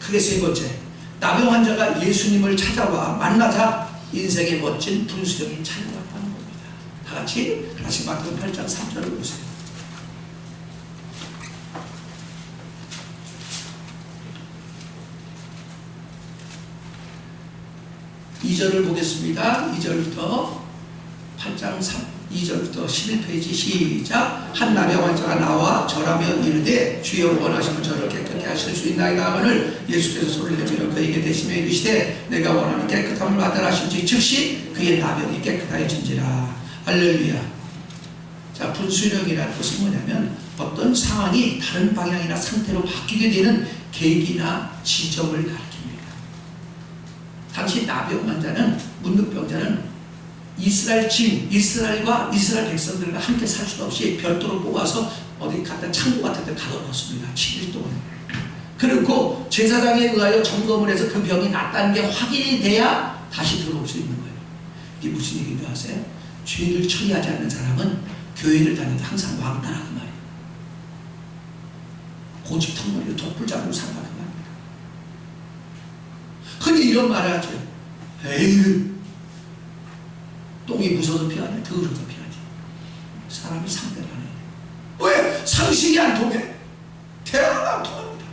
그게 세 번째, 나병 환자가 예수님을 찾아와 만나자 인생의 멋진 분수령이 찾아왔다는 겁니다. 다 같이 마태복음 8장 3절을 보세요. (2절을) 보겠습니다. 2절부터 8장 2절부터 11페이지 시작. 한 나병 환자가 나와 절하며 이르되 주여 원하시면 저를 깨끗게 하실 수 있나이다 하거늘 예수께서 소리를 내밀어 그에게 대시며 이르시되 내가 원하는 깨끗함을 받으라 하신지 즉시 그의 나병이 깨끗하여진지라. 할렐루야. 자, 분수령이라는 것은 뭐냐면 어떤 상황이 다른 방향이나 상태로 바뀌게 되는 계기나 지점을 가리킵니다. 당시 나병 환자는, 문둥병자는 이스라엘과 이스라엘 백성들과 함께 살 수 없이 별도로 뽑아서 어디 갖다 창고 같은 데 가둬놓습니다. 7일 동안. 그리고 제사장에 의하여 점검을 해서 그 병이 낫다는 게 확인이 돼야 다시 들어올 수 있는 거예요. 이게 무슨 얘기인지 아세요? 죄를 처리하지 않는 사람은 교회를 다녀도 항상 왕따라 그 말이에요. 고집턱머리로 독불장으로 산다 그 말입니다. 흔히 이런 말을 하죠. 에이, 똥이 무서워서 피하냐? 더러워서 피하지. 사람이 상대를 안 해요. 왜? 상식이 안 통해. 대화가 안 통합니다.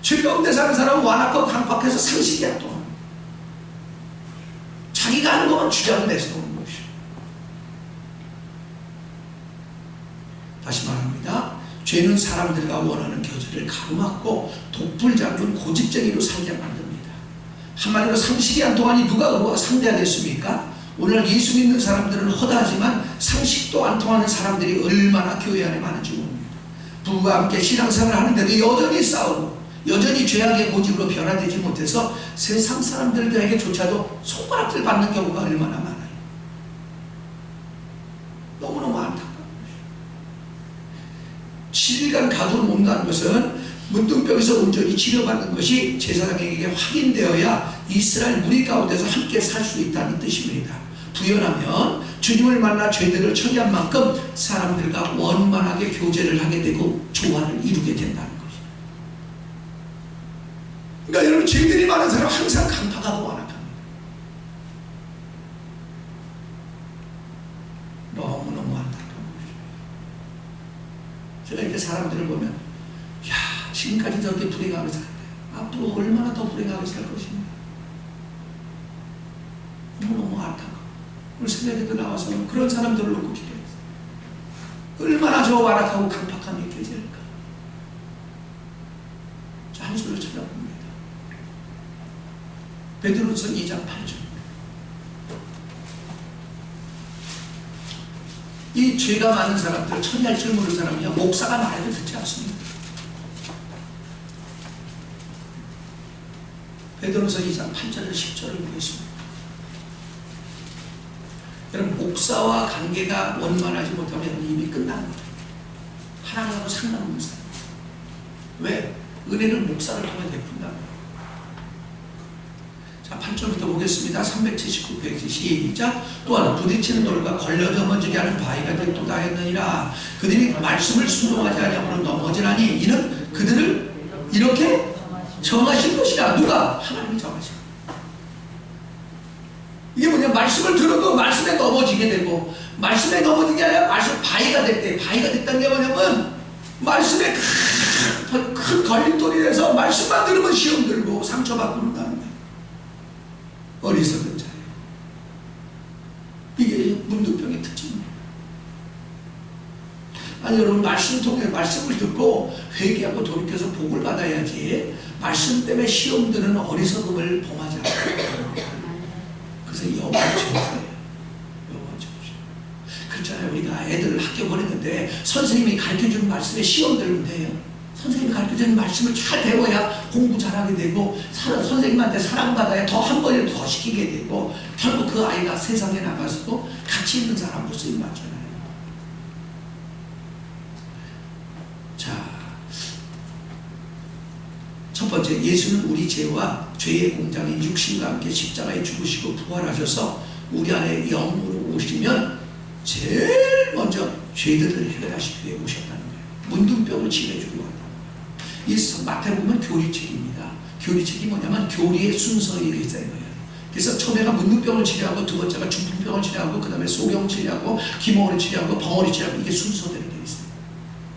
죄 가운데 사는 사람은 완악하고 강박해서 상식이 안 통합니다. 자기가 하는 것만 주장을 내서 오는 것이죠. 다시 말합니다. 죄는 사람들과 원하는 교제를 가로막고 독불장군 고집쟁이로 살게 만듭니다. 한마디로 상식이 안 통하니 누가 그와 상대하겠습니까? 오늘 예수 믿는 사람들은 허다하지만 상식도 안 통하는 사람들이 얼마나 교회 안에 많은지 모릅니다. 부부와 함께 신앙생활을 하는데도 여전히 싸우고 여전히 죄악의 고집으로 변화되지 못해서 세상 사람들에게조차도 손가락질 받는 경우가 얼마나 많아요. 너무너무 안타까운 것이죠. 7일간 가두어 놓는다는 것은 문둥병에서 온전히 치료받는 것이 제사장에게 확인되어야 이스라엘 무리 가운데서 함께 살 수 있다는 뜻입니다. 부연하면 주님을 만나 죄들을 처리한 만큼 사람들과 원만하게 교제를 하게 되고 조화를 이루게 된다는 것이죠. 그러니까 여러분, 죄들이 많은 사람은 항상 강팍하고 완악합니다. 너무너무 안타까운 것이죠. 제가 이렇게 사람들을 보면, 야, 지금까지 저렇게 불행하게 살았대. 앞으로 얼마나 더 불행하게 살 것인가. 너무 안타까워. 오늘 새벽에도 나와서 그런 사람들을 놓고 기도했어요. 얼마나 저 완악하고 강팍함이 깨질까. 자, 한 줄을 찾아봅니다. 베드로서 2장 8절. 이 죄가 많은 사람들, 처리할 줄 모르는 사람이야 목사가 말을 듣지 않습니다. 베드로서 2장 8절을 10절을 보겠습니다. 여러분, 목사와 관계가 원만하지 못하면 이미 끝난 거예요. 하나님하고 상관없는 사람. 왜? 은혜는 목사를 통해 베푼다는 거예요. 자, 8절부터 보겠습니다. 379페이지 시작. 또한 부딪히는 돌과 걸려 넘어지게 하는 바위가 되도다 했느니라. 그들이 말씀을 순종하지 아니하므로 넘어지나니 이는 그들을 이렇게 정하신 것이라. 누가? 하나님이 정하신 것. 이게 뭐냐, 말씀을 들어도 말씀에 넘어지게 되고, 말씀에 넘어진 게 아니라 말씀 바위가 됐대. 바위가 됐다는 게 뭐냐면 말씀에 큰 걸림돌이 돼서 말씀만 들으면 시험 들고 상처받고 그런다는 거예요. 어리석은 자예요. 이게 문둥병의 특징입니다. 아니, 여러분, 말씀 통해 말씀을 듣고 회개하고 돌이켜서 복을 받아야지, 말씀 때문에 시험 드는 어리석음을 범하지 않아요. 그래서 여호와 최고예요. 여호와 최고죠. 그렇잖아요. 우리가 애들을 학교 보내는데 선생님이 가르쳐주는 말씀에 시험 들면 돼요. 선생님이 가르쳐주는 말씀을 잘 배워야 공부 잘하게 되고, 선생님한테 사랑받아야 더 한 번에 더 시키게 되고, 결국 그 아이가 세상에 나가서도 가치 있는 사람 모습이 맞잖아요. 자, 첫 번째, 예수는 우리 죄와 죄의 공장인 육신과 함께 십자가에 죽으시고 부활하셔서 우리 안에 영으로 오시면 제일 먼저 죄들을 해결하시기 위해 오셨다는 거예요. 문둥병을 치료해주기 왔다는 거예요. 이 마태복음은 교리책입니다. 교리책이 뭐냐면 교리의 순서에 있어야 거예요. 그래서 처음에가 문둥병을 치료하고, 두 번째가 중풍병을 치료하고, 그 다음에 소경 치료하고, 기모를 치료하고, 벙어리 치료하고, 이게 순서대로 되어 있어요.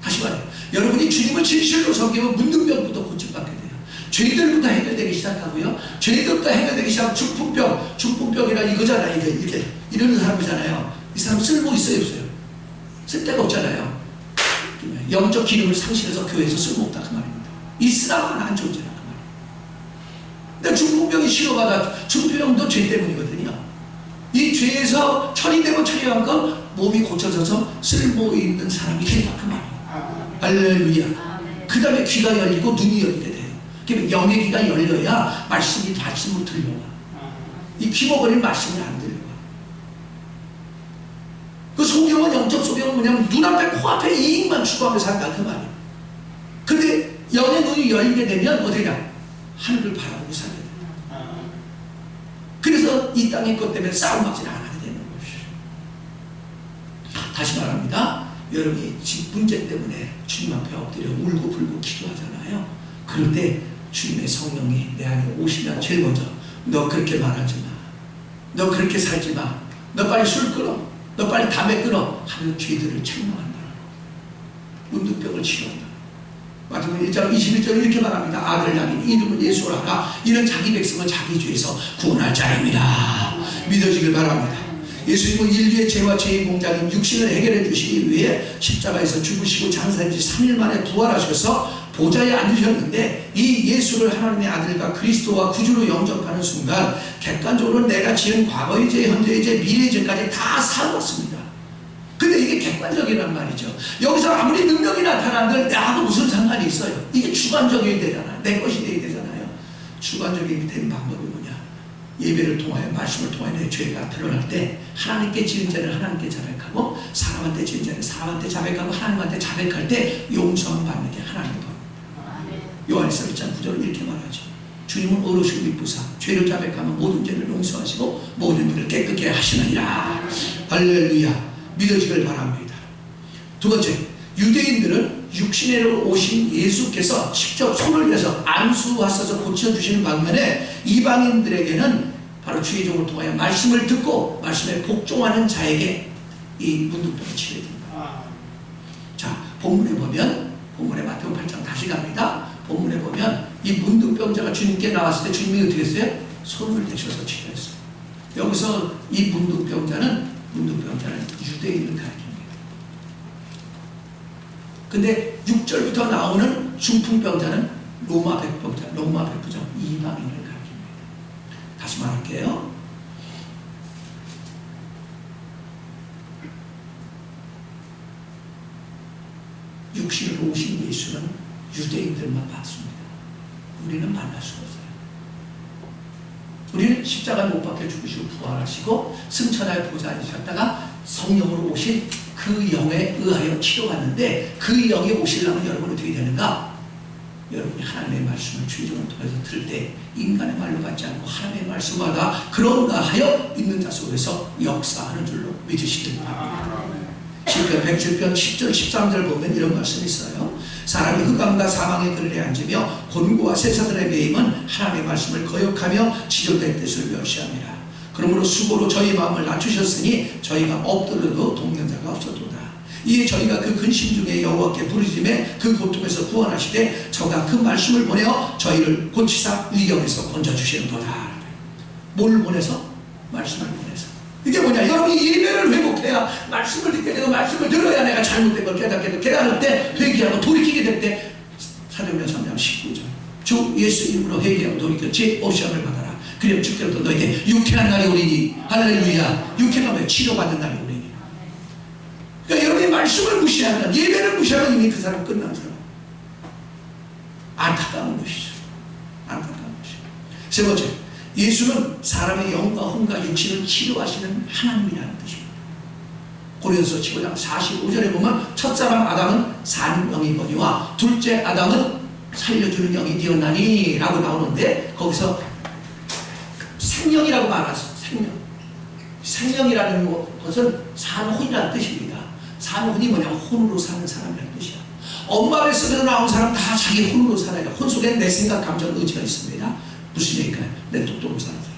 다시 말해요. 여러분이 주님을 진실로 섬기면 문둥병부터 고침받게 돼요. 죄들부터 해결되기 시작하고요. 죄들부터 해결되기 시작하면 중풍병이라 이거잖아요. 이렇게 이러는 사람이잖아요. 이 사람 쓸모 있어요, 없어요? 쓸데가 없잖아요. 영적 기능을 상실해서 교회에서 쓸모없다 그 말입니다. 있으라고 안 존재라 그 말이에요. 근데 중풍병이 치료받아. 중풍병도 죄 때문이거든요. 이 죄에서 처리되고 처리만큼 몸이 고쳐져서 쓸모 있는 사람이 된다 그 말이에요. 할렐루야. 그 다음에 귀가 열리고 눈이 열리게 돼요. 영의 귀가 열려야 말씀으로 들려와. 이 귀머거리는 말씀이 안 들려와. 그 소경은, 영적 소경은 뭐냐면 눈앞에 코앞에 이익만 추구하며 산다 그 말이에요. 근데 영의 눈이 열리게 되면 어디냐? 하늘을 바라보고 살게 돼요. 그래서 이 땅의 것 때문에 싸움하지는 안 하게 되는 것이죠. 다시 말합니다. 여러분이 집 문제 때문에 주님 앞에 엎드려 울고 불고 기도하잖아요. 그럴 때 주님의 성령이 내 안에 오시면 제일 먼저, 너 그렇게 말하지 마, 너 그렇게 살지 마, 너 빨리 술 끊어, 너 빨리 담배 끊어 하는 죄들을 책망한다는 거예요. 문둥병을 치료한다. 마태복음 1장 21절 이렇게 말합니다. 아들을 낳긴 이름은 예수라 하라. 이는 자기 백성을 자기 죄에서 구원할 자입니다. 믿어지길 바랍니다. 예수님은 인류의 죄와 죄의 공장인 육신을 해결해 주시기 위해 십자가에서 죽으시고 장사한 지 3일 만에 부활하셔서 보좌에 앉으셨는데, 이 예수를 하나님의 아들과 그리스도와 구주로 영접하는 순간 객관적으로 내가 지은 과거의 죄, 현재의 죄, 미래의 죄까지 다 사왔습니다. 근데 이게 객관적이란 말이죠. 여기서 아무리 능력이 나타난들 나하고 무슨 상관이 있어요? 이게 주관적이 되잖아요. 내 것이 돼야 되잖아요. 주관적이 되는 방법이 뭐냐? 예배를 통하여, 말씀을 통하여 내 죄가 드러날 때 하나님께 지은 죄를 하나님께 자백하고, 사람한테 지은 죄를 사람한테 자백하고, 하나님한테 자백할 때 용서함 받는 게 하나님의 것. 요한일서 1장 9절은 이렇게 말하죠. 주님은 어르신 이쁘사 죄를 자백하면 모든 죄를 용서하시고 모든 일을 깨끗게 하시느니라. 할렐루야. 믿어지길 바랍니다. 두 번째, 유대인들은 육신으로 오신 예수께서 직접 손을 대서 안수하셔서 고쳐주시는 반면에 이방인들에게는 바로 주의 종을 통하여 말씀을 듣고 말씀에 복종하는 자에게 이 문둥병이 치료됩니다. 자, 본문에 보면, 본문에 마태복음 8장 다시 갑니다. 본문에 보면 이 문둥병자가 주님께 나왔을 때 주님이 어떻게 했어요? 손을 대셔서 치료했어요. 여기서 이 문둥병자는 유대인을 가리킵니다. 근데 6절부터 나오는 중풍병자는 로마 백부장 이방인을 가리킵니다. 다시 말할게요. 육신으로 오신 예수는 유대인들만 받습니다. 우리는 만날 수 없어요. 우리는 십자가에 못 박혀 죽으시고 부활하시고 승천하여 보좌에 앉으셨다가 성령으로 오신 그 영에 의하여 치료받는데 그 영이 오시려면 여러분은 어떻게 되는가? 여러분이 하나님의 말씀을 주의종을 통해서 들을 때 인간의 말로 받지 않고 하나님의 말씀마다 그런가 하여 있는 자 속에서 역사하는 줄로 믿으시길 바랍니다. 시편 107편 10절 13절 보면 이런 말씀이 있어요. 사람이 흑암과 사망의 그늘에 앉으며 곤고와 세사들의 매임은 하나님의 말씀을 거역하며 지존된 뜻을 멸시합니다. 그러므로 수고로 저희 마음을 낮추셨으니 저희가 엎드려도 동력자가 없었도다. 이에 저희가 그 근심 중에 여호와께 부르짖음에 그 고통에서 구원하시되 저가 그 말씀을 보내어 저희를 고치사 위경에서 건져주시는도다. 뭘 보내서? 말씀을 보내서. 이게 뭐냐? 여러분이 예배를 회복해야 말씀을 듣게 되고 말씀을 들어야 내가 잘못된 걸 깨닫게 되고 깨달을 때 회개하고 돌이키게 될 때 사도행전 3장 19절 주 예수 이름으로 회개하고 돌이켜 제 오시함을 받아라. 그리고 주께로부터 너에게 유쾌한 날이 오리니 할렐루야. 유쾌하면 치료받는 날이 오리니. 그러니까 여러분이 말씀을 무시하면 예배를 무시하면 이미 그 사람 끝난 사람. 안타까운 것이죠. 안타까운 것이죠. 세 번째, 예수는 사람의 영과 혼과 육신을 치료하시는 하나님이라는 뜻입니다. 고린도서 15장 45절에 보면 첫사람 아담은 산 영이거니와 둘째 아담은 살려주는 영이 되었나니 라고 나오는데 거기서 생명이라고 말하죠. 생명이라는 것은 산혼이라는 뜻입니다. 산혼이 뭐냐? 혼으로 사는 사람이라는 뜻이야. 엄마 뱃속에서 나온 사람 다 자기 혼으로 살아요. 혼 속에 내 생각, 감정, 의지가 있습니다. 무슨 얘기일까요? 내 똑똑으로 사는 사람.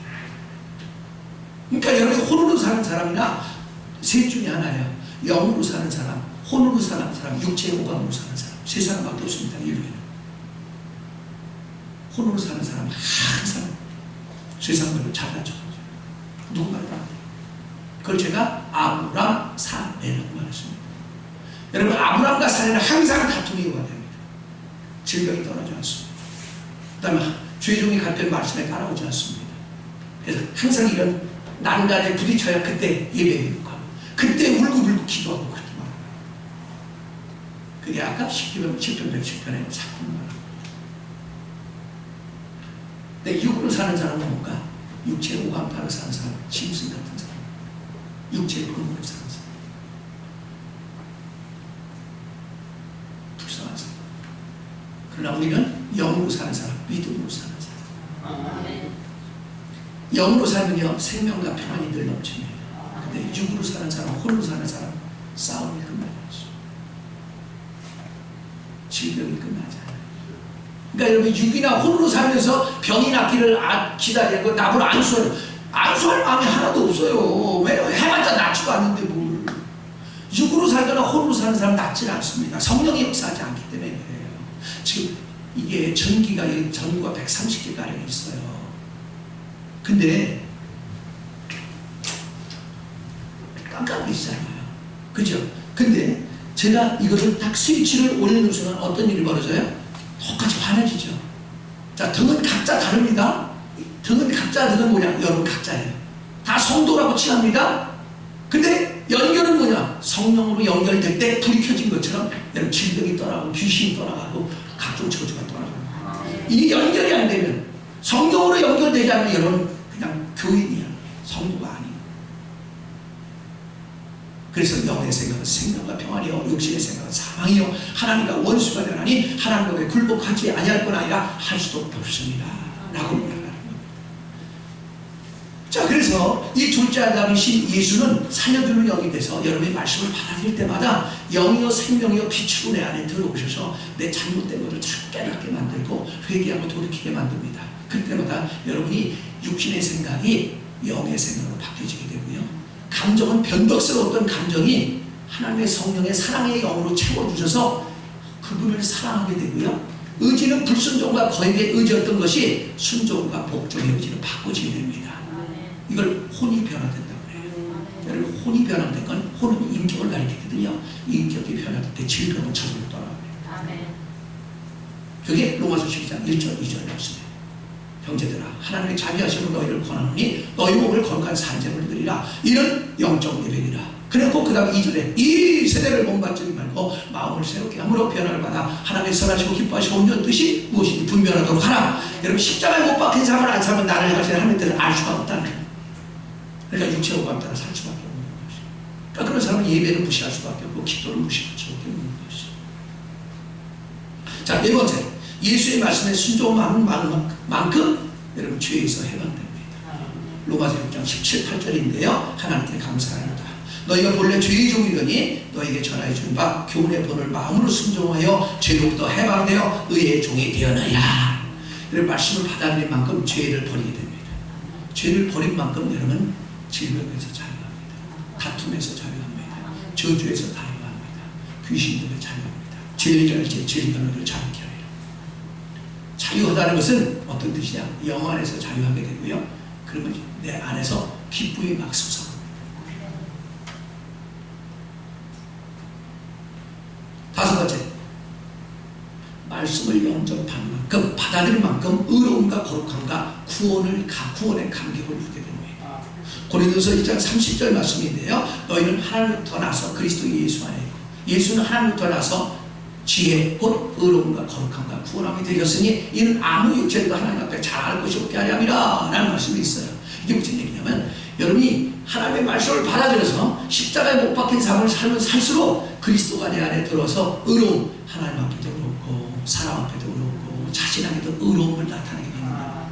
그러니까 여러분이 혼으로 사는 사람이나 셋 중에 하나예요. 영으로 사는 사람, 혼으로 사는 사람, 육체의 오감으로 사는 사람. 세 사람밖에 없습니다. 인류에는. 혼으로 사는 사람은 항상 세상별로 잘난 척하죠. 누구 말도 안 돼요. 그걸 제가 아브람, 사레라고 말했습니다. 여러분, 아브람과 사레는 항상 다툼이 요구됩니다. 질병이 떠나지 않습니다. 그 다음에 죄종이 갈 때 말씀에 따라오지 않습니다. 그래서 항상 이런 난간에 부딪혀야 그때 예배에 행복하고 그때 울고불고 기도하고 그렇게 말합니다. 그게 아까 10편 110편에 자꾸 말합니다. 근데 육으로 사는 사람은 뭔가? 육체의 오감 따라 사는 사람, 짐승 같은 사람, 육체의 근원으로 사는 사람, 불쌍한 사람. 그러나 우리는 영으로 사는 사람, 믿음으로 사는 사람. 영으로 살면요 생명과 평안이 늘 넘칩니다. 근데 육으로 사는 사람, 혼으로 사는 사람 싸움이 끝나지 않습니다. 질병이 끝나지 않아요. 그러니까 여러분 육이나 혼으로 살면서 병이 낫기를 기다리고 나보고 안수할 마음이 하나도 없어요. 왜? 해봤자 낫지도 않는데 뭘. 육으로 살거나 혼으로 사는 사람 낫지 않습니다. 성령이 역사하지 않기 때문에 그래요. 지금 이게 전기가 전구가 130개가량 있어요. 근데 깜깜해지잖아요. 그죠? 근데 제가 이것을 딱 스위치를 올리는 순간 어떤 일이 벌어져요? 똑같이 환해지죠. 자, 등은 각자 다릅니다. 등은 뭐냐? 여러분 각자예요. 다 성도라고 칭합니다. 근데 연결은 뭐냐? 성령으로 연결될 때 불이 켜진 것처럼 여러분 질병이 떠나고 귀신이 떠나가고 각종 저주가 떠나가고 이 연결이 안 되면 성령으로 연결되지 않으면 여러분 그냥 교인이야. 성도가 아니에요. 그래서 영의 생각은 생명과 평안이요 육신의 생각은 사망이요 하나님과 원수가 되나니 하나님과 왜 굴복하지 아니할 건 아니라 할 수도 없습니다. 라고 말하는 겁니다. 자, 그래서 이 둘째 아담이신 예수는 살려주는 영이 돼서 여러분의 말씀을 받아들일 때마다 영이요 생명이요 빛으로 내 안에 들어오셔서 내 잘못된 것을 깨닫게 만들고 회개하고 돌이키게 만듭니다. 그때마다 여러분이 육신의 생각이 영의 생각으로 바뀌어지게 되고요. 감정은 변덕스러웠던 감정이 하나님의 성령의 사랑의 영으로 채워주셔서 그분을 사랑하게 되고요. 의지는 불순종과 거액의 의지였던 것이 순종과 복종의 의지로 바꿔지게 됩니다. 이걸 혼이 변화된다고 해요. 여러분, 혼이 변화된 건 혼은 인격을 가리키거든요. 인격이 변화될 때 질병은 저절로 떠나갑니다. 그게 로마서 12장 1절 2절 말씀이에요. 형제들아, 하나님의 자비하심으로 너희를 권하노니 너희 몸을 거룩한 산재물로 드리라. 이런 영적 예배니라. 그리고 그 다음 2절에 이 세대를 본받지 말고 마음을 새롭게 함으로 변화를 받아 하나님의 선하시고 기뻐하시고 온전한 뜻이 무엇인지 분별하도록 하라. 여러분, 십자가에 못 박힌 삶을 안 살면 나를 향하신 하나님의 뜻을 알 수가 없다는 거예요. 그러니까 육체 오감 따라 살 수밖에 없는 것이에요. 그러니까 그런 사람은 예배를 무시할 수밖에 없고 기도를 무시할 수밖에 없는 것이에요. 자, 네 번째, 예수의 말씀에 순종하는 만큼 여러분 죄에서 해방됩니다. 로마서 6장 17, 18절인데요. 하나님께 감사합니다. 너희가 본래 죄의 종이더니 너희에게 전하여 준 바 교훈의 본을 마음으로 순종하여 죄로부터 해방되어 의의 종이 되었느냐. 이런 말씀을 받아들인 만큼 죄를 버리게 됩니다. 죄를 버린 만큼 여러분 질병에서 자유합니다. 다툼에서 자유합니다. 저주에서 자유합니다. 귀신들에서 자유합니다. 진리를 진리를 자유케 하리라. 자유하다는 것은 어떤 뜻이냐? 영 안에서 자유하게 되고요. 그러면 내 안에서 기쁨이 막 솟아납니다. 다섯 번째, 말씀을 영접하는 만큼 받아들일 만큼 의로움과 거룩함과 구원의 감격을 누리게 됩니다. 고린도서 1장 30절 말씀인데요. 너희는 하나님부터 나서 그리스도 예수 안에 있고 예수는 하나님부터 나서 지혜, 곧 의로움과 거룩함과 구원함이 되었으니 이는 아무 육체도 하나님 앞에 잘할 것이 없게 하려 함이라 라는 말씀이 있어요. 이게 무슨 얘기냐면 여러분이 하나님의 말씀을 받아들여서 십자가에 못 박힌 삶을 살면 살수록 그리스도가 내 안에 들어서 의로움, 하나님 앞에도 그렇고 사람 앞에도 그렇고 자신에게도 의로움을 나타내게 됩니다.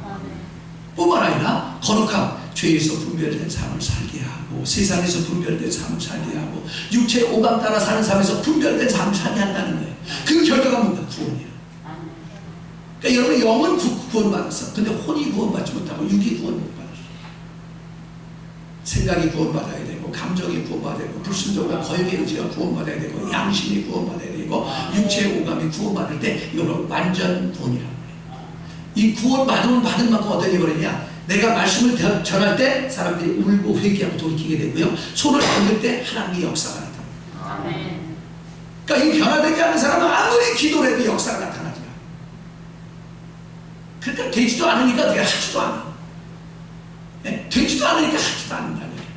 뿐만 아니라 거룩함, 죄에서 분별된 삶을 살게 하고 세상에서 분별된 삶을 살게 하고 육체의 오감 따라 사는 삶에서 분별된 삶을 살게 한다는 거예요. 그 결과가 뭔가 구원이에요. 그러니까 여러분 영은 구원받았어. 근데 혼이 구원받지 못하고 육이 구원 못 받았어. 생각이 구원받아야 되고 감정이 구원받아야 되고 불순종과 거역의 의지가 구원받아야 되고 양심이 구원받아야 되고 육체의 오감이 구원받을 때 이걸 완전 구원이라고 해요. 이 구원받으면 받은 만큼 어떤 일이 벌어지냐? 내가 말씀을 전할 때 사람들이 울고 회개하고 돌이키게 되고요. 손을 얹을 때 하나님의 역사가 나타납니다. 그러니까 이 변화되지 않은 사람은 아무리 기도를 해도 역사가 나타나지 않아요. 그러니까 되지도 않으니까 내가 하지도 않아. 네? 되지도 않으니까 하지도 않는다는 거예요.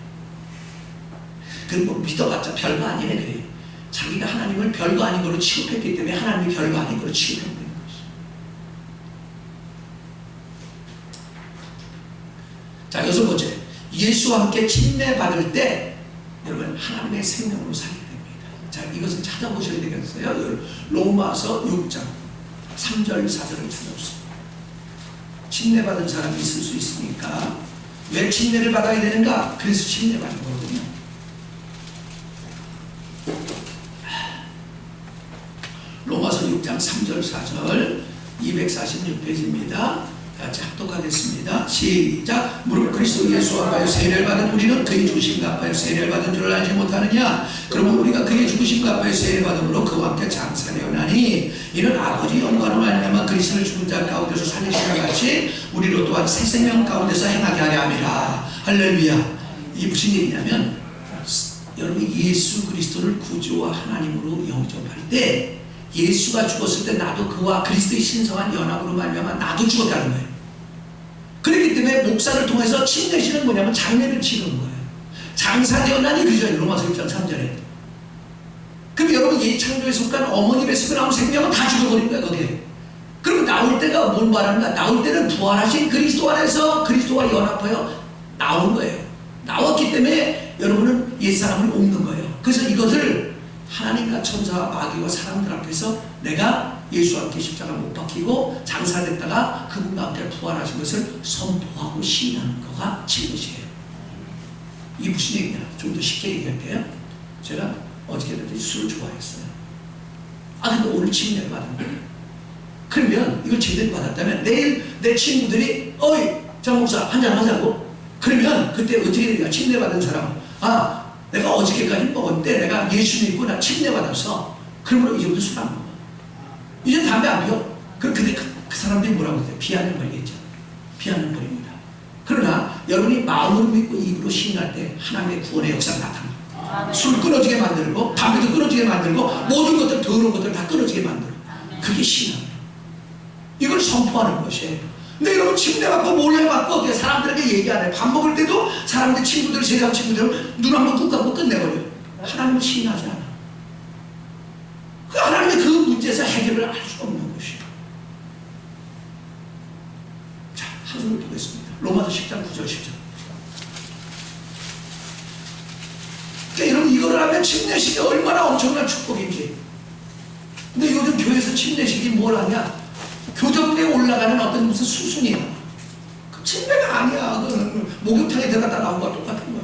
그럼 뭐 믿어봤자 별거 아니네 그래요. 자기가 하나님을 별거 아닌 거로 취급했기 때문에 하나님이 별거 아닌 거로 취급했는 거예요. 자, 여섯 번째, 예수와 함께 침례받을 때 여러분 하나님의 생명으로 살게 됩니다. 자, 이것을 찾아보셔야 되겠어요. 로마서 6장 3절 4절을 찾아보세요. 침례받은 사람이 있을 수 있으니까 왜 침례를 받아야 되는가? 그래서 침례받는 거거든요. 로마서 6장 3절 4절 246페이지입니다. 같이 합독하겠습니다. 시작. 무릇 그리스도 예수와 하여 세례를 받은 우리는 그의 죽으심과 하여 세례를 받은 줄을 알지 못하느냐? 그러면 우리가 그의 죽으심과 하여 세례를 받음으로 그와 함께 장사되었나니 이는 아버지 영광으로 말미암아 그리스도를 죽은 자 가운데서 살리시나 같이 우리로 또한 새 생명 가운데서 행하게 하려 함이라. 할렐루야. 이게 무슨 얘기냐면 여러분 예수 그리스도를 구주와 하나님으로 영접할 때 예수가 죽었을 때 나도 그와 그리스도의 신성한 연합으로 말미암아 나도 죽었다는 거예요. 그렇기 때문에 목사를 통해서 침례시는 뭐냐면 장례를 치르는 거예요. 장사되었나니 그죠? 로마서 6장 3절에. 그럼 여러분 예창조에 속한 어머니 뱃속에 나온 생명은 다 죽어버린 거예요 거기에. 그러면 나올 때가 뭘 말하는가? 나올 때는 부활하신 그리스도 안에서 그리스도와 연합하여 나온 거예요. 나왔기 때문에 여러분은 옛사람을 옮는 거예요. 그래서 이것을 하나님과 천사와 마귀와 사람들 앞에서 내가 예수와 함께 십자가 못 박히고 장사됐다가 그분 가운데 부활하신 것을 선포하고 시인하는 거가 침례식이에요. 이게 무슨 얘기냐? 좀 더 쉽게 얘기할게요. 제가 어저께도 술을 좋아했어요. 근데 오늘 침례를 받은 거예요. 그러면 이걸 제대로 받았다면 내일 내 친구들이 어이 장 목사 한잔 하자고. 그러면 그때 어떻게 되냐? 침례 받은 사람은 내가 어저께까지 먹었는데 내가 예수 믿고 나 침례 받았어. 그러므로 이제부터 술 안 먹어. 이제 담배 안 피워. 근데 그 사람들이 뭐라고 했어요? 비하는 걸리겠죠. 비하는 걸립니다. 그러나 여러분이 마음으로 믿고 입으로 시인할 때 하나님의 구원의 역사가 나타납니다. 술 끊어지게 만들고 담배도 끊어지게 만들고 모든 것들 더러운 것들 다 끊어지게 만들고 그게 신앙이에요. 이걸 선포하는 것이에요. 근데 여러분 침례 받고 몰래 받고 사람들에게 얘기 안 해요. 밥 먹을 때도 사람들 친구들 세상 친구들 눈 한번 꾹 감고 끝내버려요. 하나님을 시인하지 않아. 하나님의 그 문제에서 해결을 할 수 없는 것이에요. 자, 한 손을 보겠습니다. 로마서 10장 9절 10절. 그러니까 여러분 이거를 하면 침례식이 얼마나 엄청난 축복인지. 근데 요즘 교회에서 침례식이 뭘 하냐? 교정대에 올라가는 어떤 무슨 수순이야. 그 침례가 아니야. 그거는 목욕탕에 들어갔다 나온 거와 똑같은 거야.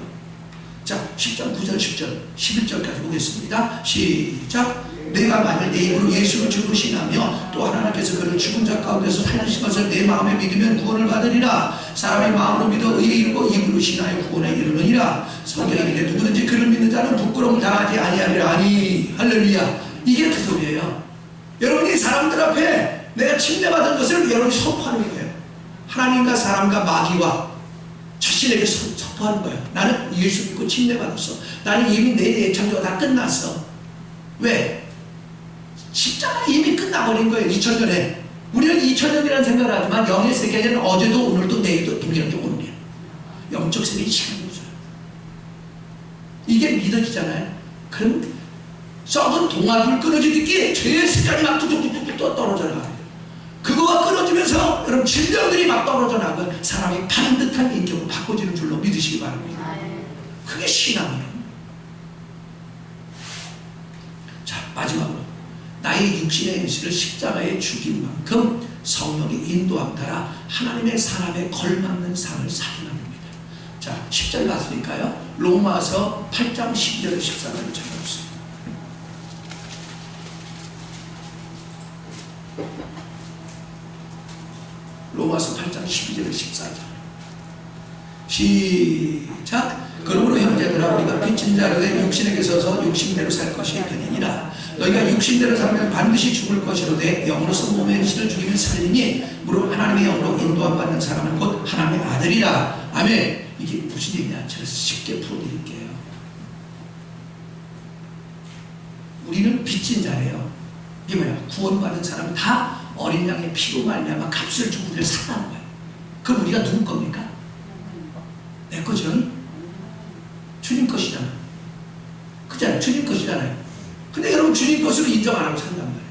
자, 10장 9절 10절 11절까지 보겠습니다. 시작. 내가 만일 내 입으로 예수를 주로 신하며 또 하나님께서 그를 죽은 자 가운데서 살리신 것을 내 마음에 믿으면 구원을 받으리라. 사람이 마음으로 믿어 의에 이르고 입으로 신하여 구원에 이르느니라. 성경에 이르되 누구든지 그를 믿는 자는 부끄러움을 당하지 아니하리라. 아니 할렐루야. 이게 그 소리예요. 여러분이 사람들 앞에 내가 침례받은 것을 여러분이 선포하는 거예요. 하나님과 사람과 마귀와 자신에게 선포하는 거예요. 나는 예수 믿고 침례받았어. 나는 이미 내 예창조가 다 끝났어. 왜? 십자가 이미 끝나버린 거예요. 2000년에. 우리는 2000년이라는 생각을 하지만 영의 세계는 어제도 오늘도 내일도 동일한 게 오늘이에요. 영적 세계는 시간이 없어요. 이게 믿어지잖아요. 그럼 썩은 동화불 끊어지듯이 죄의 습관이 막 뚝뚝뚝뚝 떨어져 나가요. 그거가 끊어지면서 여러분 질병들이 막 떨어져 나가고 사람이 반듯한 인격으로 바꿔지는 줄로 믿으시기 바랍니다. 그게 신앙이에요. 자, 마지막으로 나의 육신의 행실을 십자가에 죽인 만큼 성령의 인도함 따라 하나님의 사람에 걸맞는 삶을 살게 합니다. 자, 10절 봤으니까요. 로마서 8장 12절 14절을 찾아보세요. 로마서 8장 12절 14절 시작. 그러므로 형제들아 우리가 빚진 자로되 육신에게 서서 육신대로 살 것이 아니니라. 너희가 육신대로 살면 반드시 죽을 것이로되 영으로서 몸의 행실을 죽이면 살리니 무릇 하나님의 영으로 인도함 받는 사람은 곧 하나님의 아들이라. 아멘. 이게 무슨 얘기냐? 제가 쉽게 풀어드릴게요. 우리는 빚진 자예요. 이게 뭐야? 구원받은 사람은 다 어린 양의 피로 말미암아 값을 주고 우리를 샀다는 거예요. 그럼 우리가 누구 겁니까? 내 거죠? 주님 것이잖아. 그잖아요. 주님 것이잖아요. 근데 여러분 주님 것으로 인정 안 하고 산단 말이에요.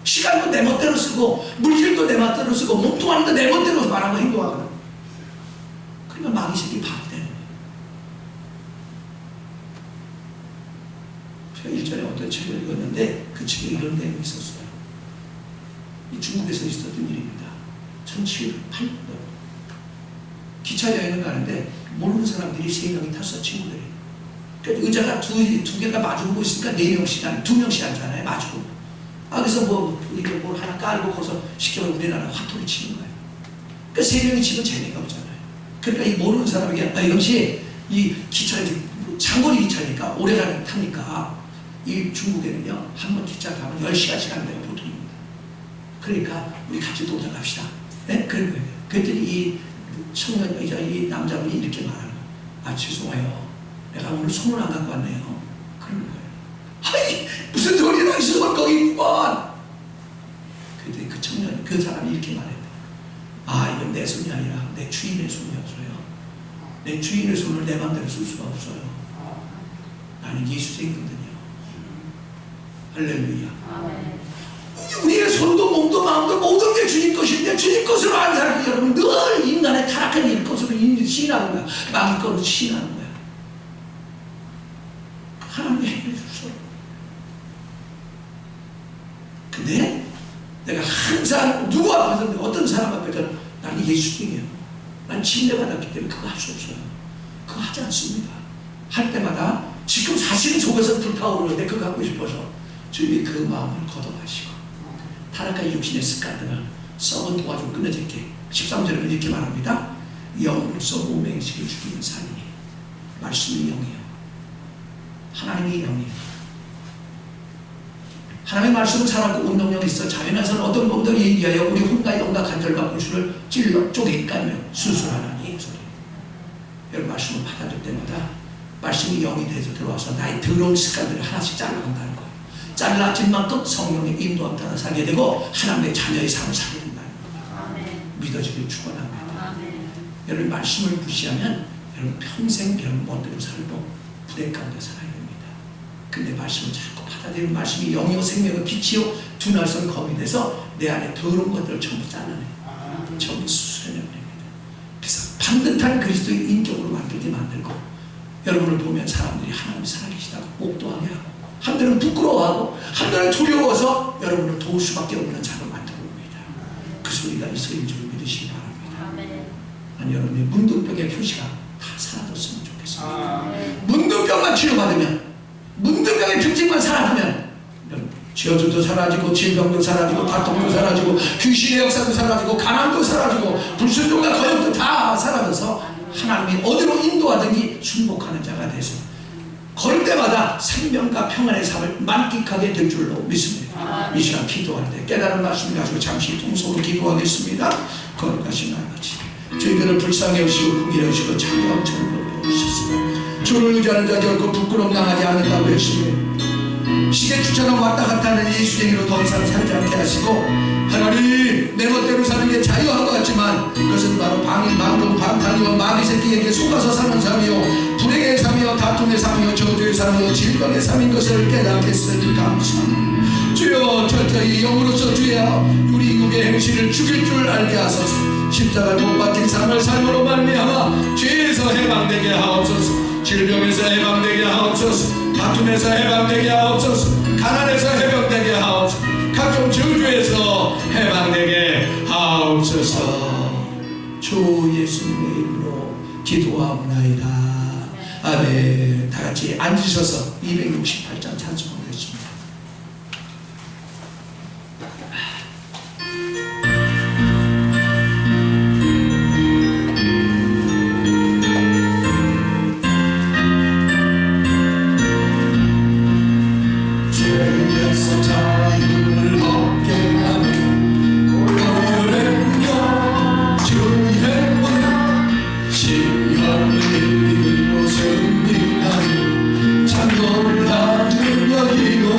시간도 내 멋대로 쓰고 물질도 내 멋대로 쓰고 몸뚱아리도 내 멋대로 말하고 행동하거든. 그러니까 마귀 새끼 밥이 되는 거예요. 제가 일전에 어떤 책을 읽었는데 그 책에 이런 내용이 있었어요. 이 중국에서 있었던 일입니다. 1708년도 기차 여행을 가는데 모르는 사람들이 3명이 탔어. 친구들이. 그러니까 의자가 두 개가 마주보고 있으니까 4명씩 2명씩 앉잖아요. 마주보고. 그래서 이게 뭘 하나 깔고 거기서 시켜서 우리나라 화투를 치는 거예요. 그러니까 3명이 치면 재미가 없잖아요. 그러니까 이 모르는 사람에게 역시 이 기차 장거리 기차니까 오래 타니까 이 중국에는요 한 번 기차 타면 10시간씩 간다고 보통입니다. 그러니까 우리 같이 놀러 갑시다. 네? 그런 거예요. 그랬더니 이 청년 여자 이 남자분이 이렇게 말하는 거예요. 죄송해요. 내가 오늘 손을 안 갖고 왔네요. 그러는 거예요. 아이 무슨 소리나 있어 거기 있구만. 그랬더니 그 청년 그 사람이 이렇게 말해요. 이건 내 손이 아니라 내 주인의 손이었어요. 내 주인의 손을 내 맘대로 쓸 수가 없어요. 나는 예수쟁이거든요. 할렐루야. 우리의 손도 몸도 마음도 모든 게 주님 것인데 주님 것으로 안 살고 여러분 늘 인간의 타락한 일 것으로 시인하는 거야. 마귀 것으로 시인하는 거야. 하나님이 해결해 줬어. 근데 내가 항상 누구 앞에서 어떤 사람 앞에서 나는 예수님이에요. 난 침례받았기 때문에 그거 할 수 없어요. 그거 하지 않습니다. 할 때마다 지금 사실 속에서 불타오르는데 그거 갖고 싶어서 주님이 그 마음을 걷어가시고 타락한 육신의 습관들을 썩은 도가지고 끊어질게 13절에는 이렇게 말합니다. 영으로서 몸의 행식을 죽이는 삶이니 말씀이 영이에요. 하나님이 영이에요. 하나님의 말씀은 살았고 운동력이 있어 자연에서는 어떤 분들이 위하여 우리 혼과 영과 관절과 골수를 찔러 쪼개까며 수술하라니 소리. 여러분 말씀을 받아들 때마다 말씀이 영이 돼서 들어와서 나의 더러운 습관들을 하나씩 잘라간다는 거예요. 잘라진 만큼 성령의 인도함 따라 살게 되고 하나님의 자녀의 삶을 살게 된다는 거예요. 믿어지길 축원합니다. 여러분 말씀을 무시하면 여러분 평생 병원대로 살고 불행 가운데 살아야 됩니다. 근데 말씀을 자꾸 받아들이는 말씀이 영이요 생명의 빛이요 두 날선 검이 돼서 내 안에 더러운 것들을 전부 잘라내요. 전부 수술해내야 됩니다. 그래서 반듯한 그리스도의 인격으로 만들게 만들고 여러분을 보면 사람들이 하나님 살아계시다고 목도하게 하고 한들은 부끄러워하고 한들은 두려워서 여러분을 도울 수밖에 없는 자로 만들어 옵니다. 그 소리가 있어야 줄 믿으시기 바랍니다. 아니 여러분의 문둥병의 표시가 다 사라졌으면 좋겠습니다. 문둥병만 치료받으면 문둥병의 특징만 사라지면 죄어도 사라지고 질병도 사라지고 다툼도 사라지고 귀신의 역사도 사라지고 가난도 사라지고 불순종과 거역도 다 사라져서 하나님이 어디로 인도하든지 순복하는 자가 돼서 걸 때마다 생명과 평안의 삶을 만끽하게 될 줄로 믿습니다. 이 시간 기도할 때 깨달은 말씀을 가지고 잠시 통속으로 기도하겠습니다. 거룩하신 아버지 저희들을 불쌍히 여시고 긍휼히 여시고 창조함처럼 여기셨습니다. 주를 의지하는 자 결코 부끄러움 당하지 않는다고 했으며 시계추처럼 왔다 갔다 하는 예수쟁이로 더 이상 살지 않게 하시고 하나님 내 멋대로 사는 게 자유한 것 같지만 그것은 바로 방임, 방종, 방탕이요 마귀 새끼에게 속아서 사는 삶이요 불행의 삶이요 다툼의 삶이요 저주의 삶이요 질병의 삶인 것을 깨닫겠으니 감사합니다. 주여 철저히 영으로서 주여 우리 이국의 행실을 죽일 줄 알게 하소서. 십자가를 못 박힌 삶을 삶으로 말미암아 죄에서 해방되게 하옵소서. 질병에서 해방되게 하옵소서. 다툼에서 해방되게 하옵소서. 가난에서 해방되게 하옵소서. 각종 저주에서 해방되게 하옵소서. 주 예수님의 이름으로 기도하옵나이다. 아멘. 다같이 앉으셔서 268장 찬송하겠습니다. 찬송을 하는 여기로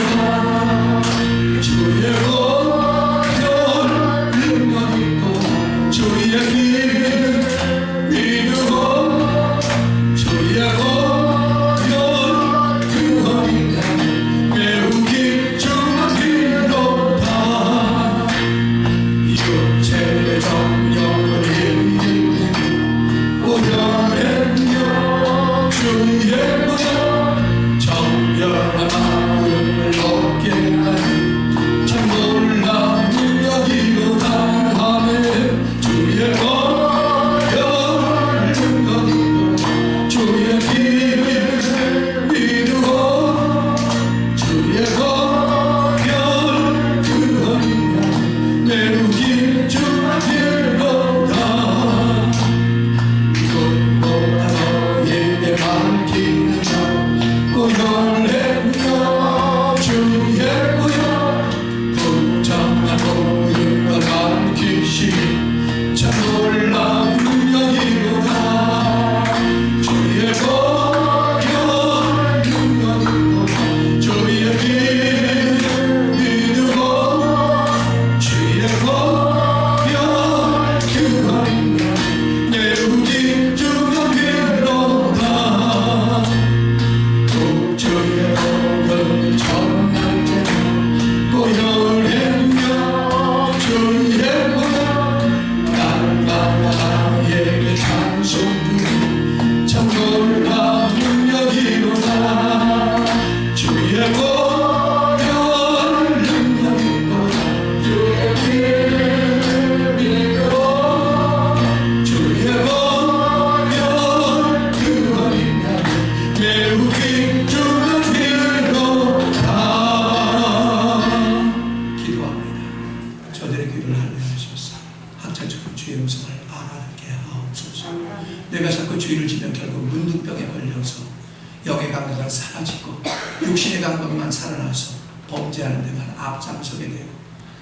육신의 감각만 살아나서 범죄하는 데만 앞장서게 되고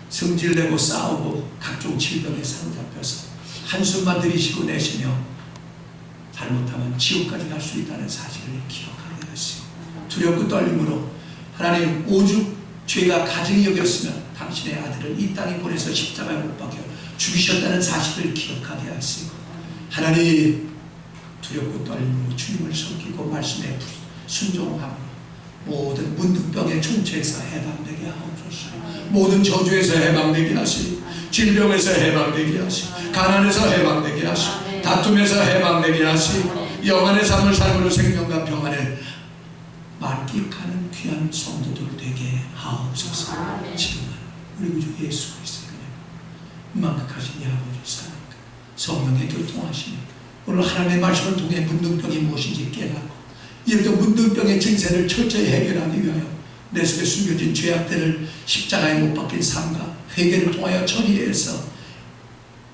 성질내고 싸우고 각종 질병에 사로잡혀서 한숨만 들이쉬고 내쉬며 잘못하면 지옥까지 갈 수 있다는 사실을 기억하게 하시고 두렵고 떨림으로 하나님 오죽 죄가 가증히 여겼으면 당신의 아들을 이 땅에 보내서 십자가에 못 박혀 죽이셨다는 사실을 기억하게 하시고 하나님 두렵고 떨림으로 주님을 섬기고 말씀에 순종함으로 모든 문둥병의 총체에서 해방되게 하옵소서. 모든 저주에서 해방되게 하시고 질병에서 해방되게 하시고 가난에서 해방되게 하시고 다툼에서 해방되게 하시고 영안의 삶을 삶으로 생명과 평안을 만끽하는 귀한 성도들 되게 하옵소서. 지금은 우리 구주 예수 그리스도의 만극하신 이 아버지 사랑과 성령의 교통하시며 오늘 하나님의 말씀을 통해 문둥병이 무엇인지 깨닫고 이렇게 문둥병의 증세를 철저히 해결하기 위하여 내 속에 숨겨진 죄악들을 십자가에 못 박힌 삶과 회개를 통하여 처리해서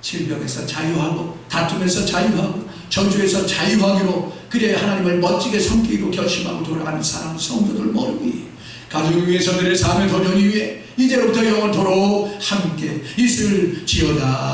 질병에서 자유하고 다툼에서 자유하고 저주에서 자유하기로 그래야 하나님을 멋지게 섬기기로 결심하고 돌아가는 사랑 성도들 모르기 위해 가족을 위해서 그들의 삶을 도전이 위해 이제로부터 영원토록 함께 있을지어다.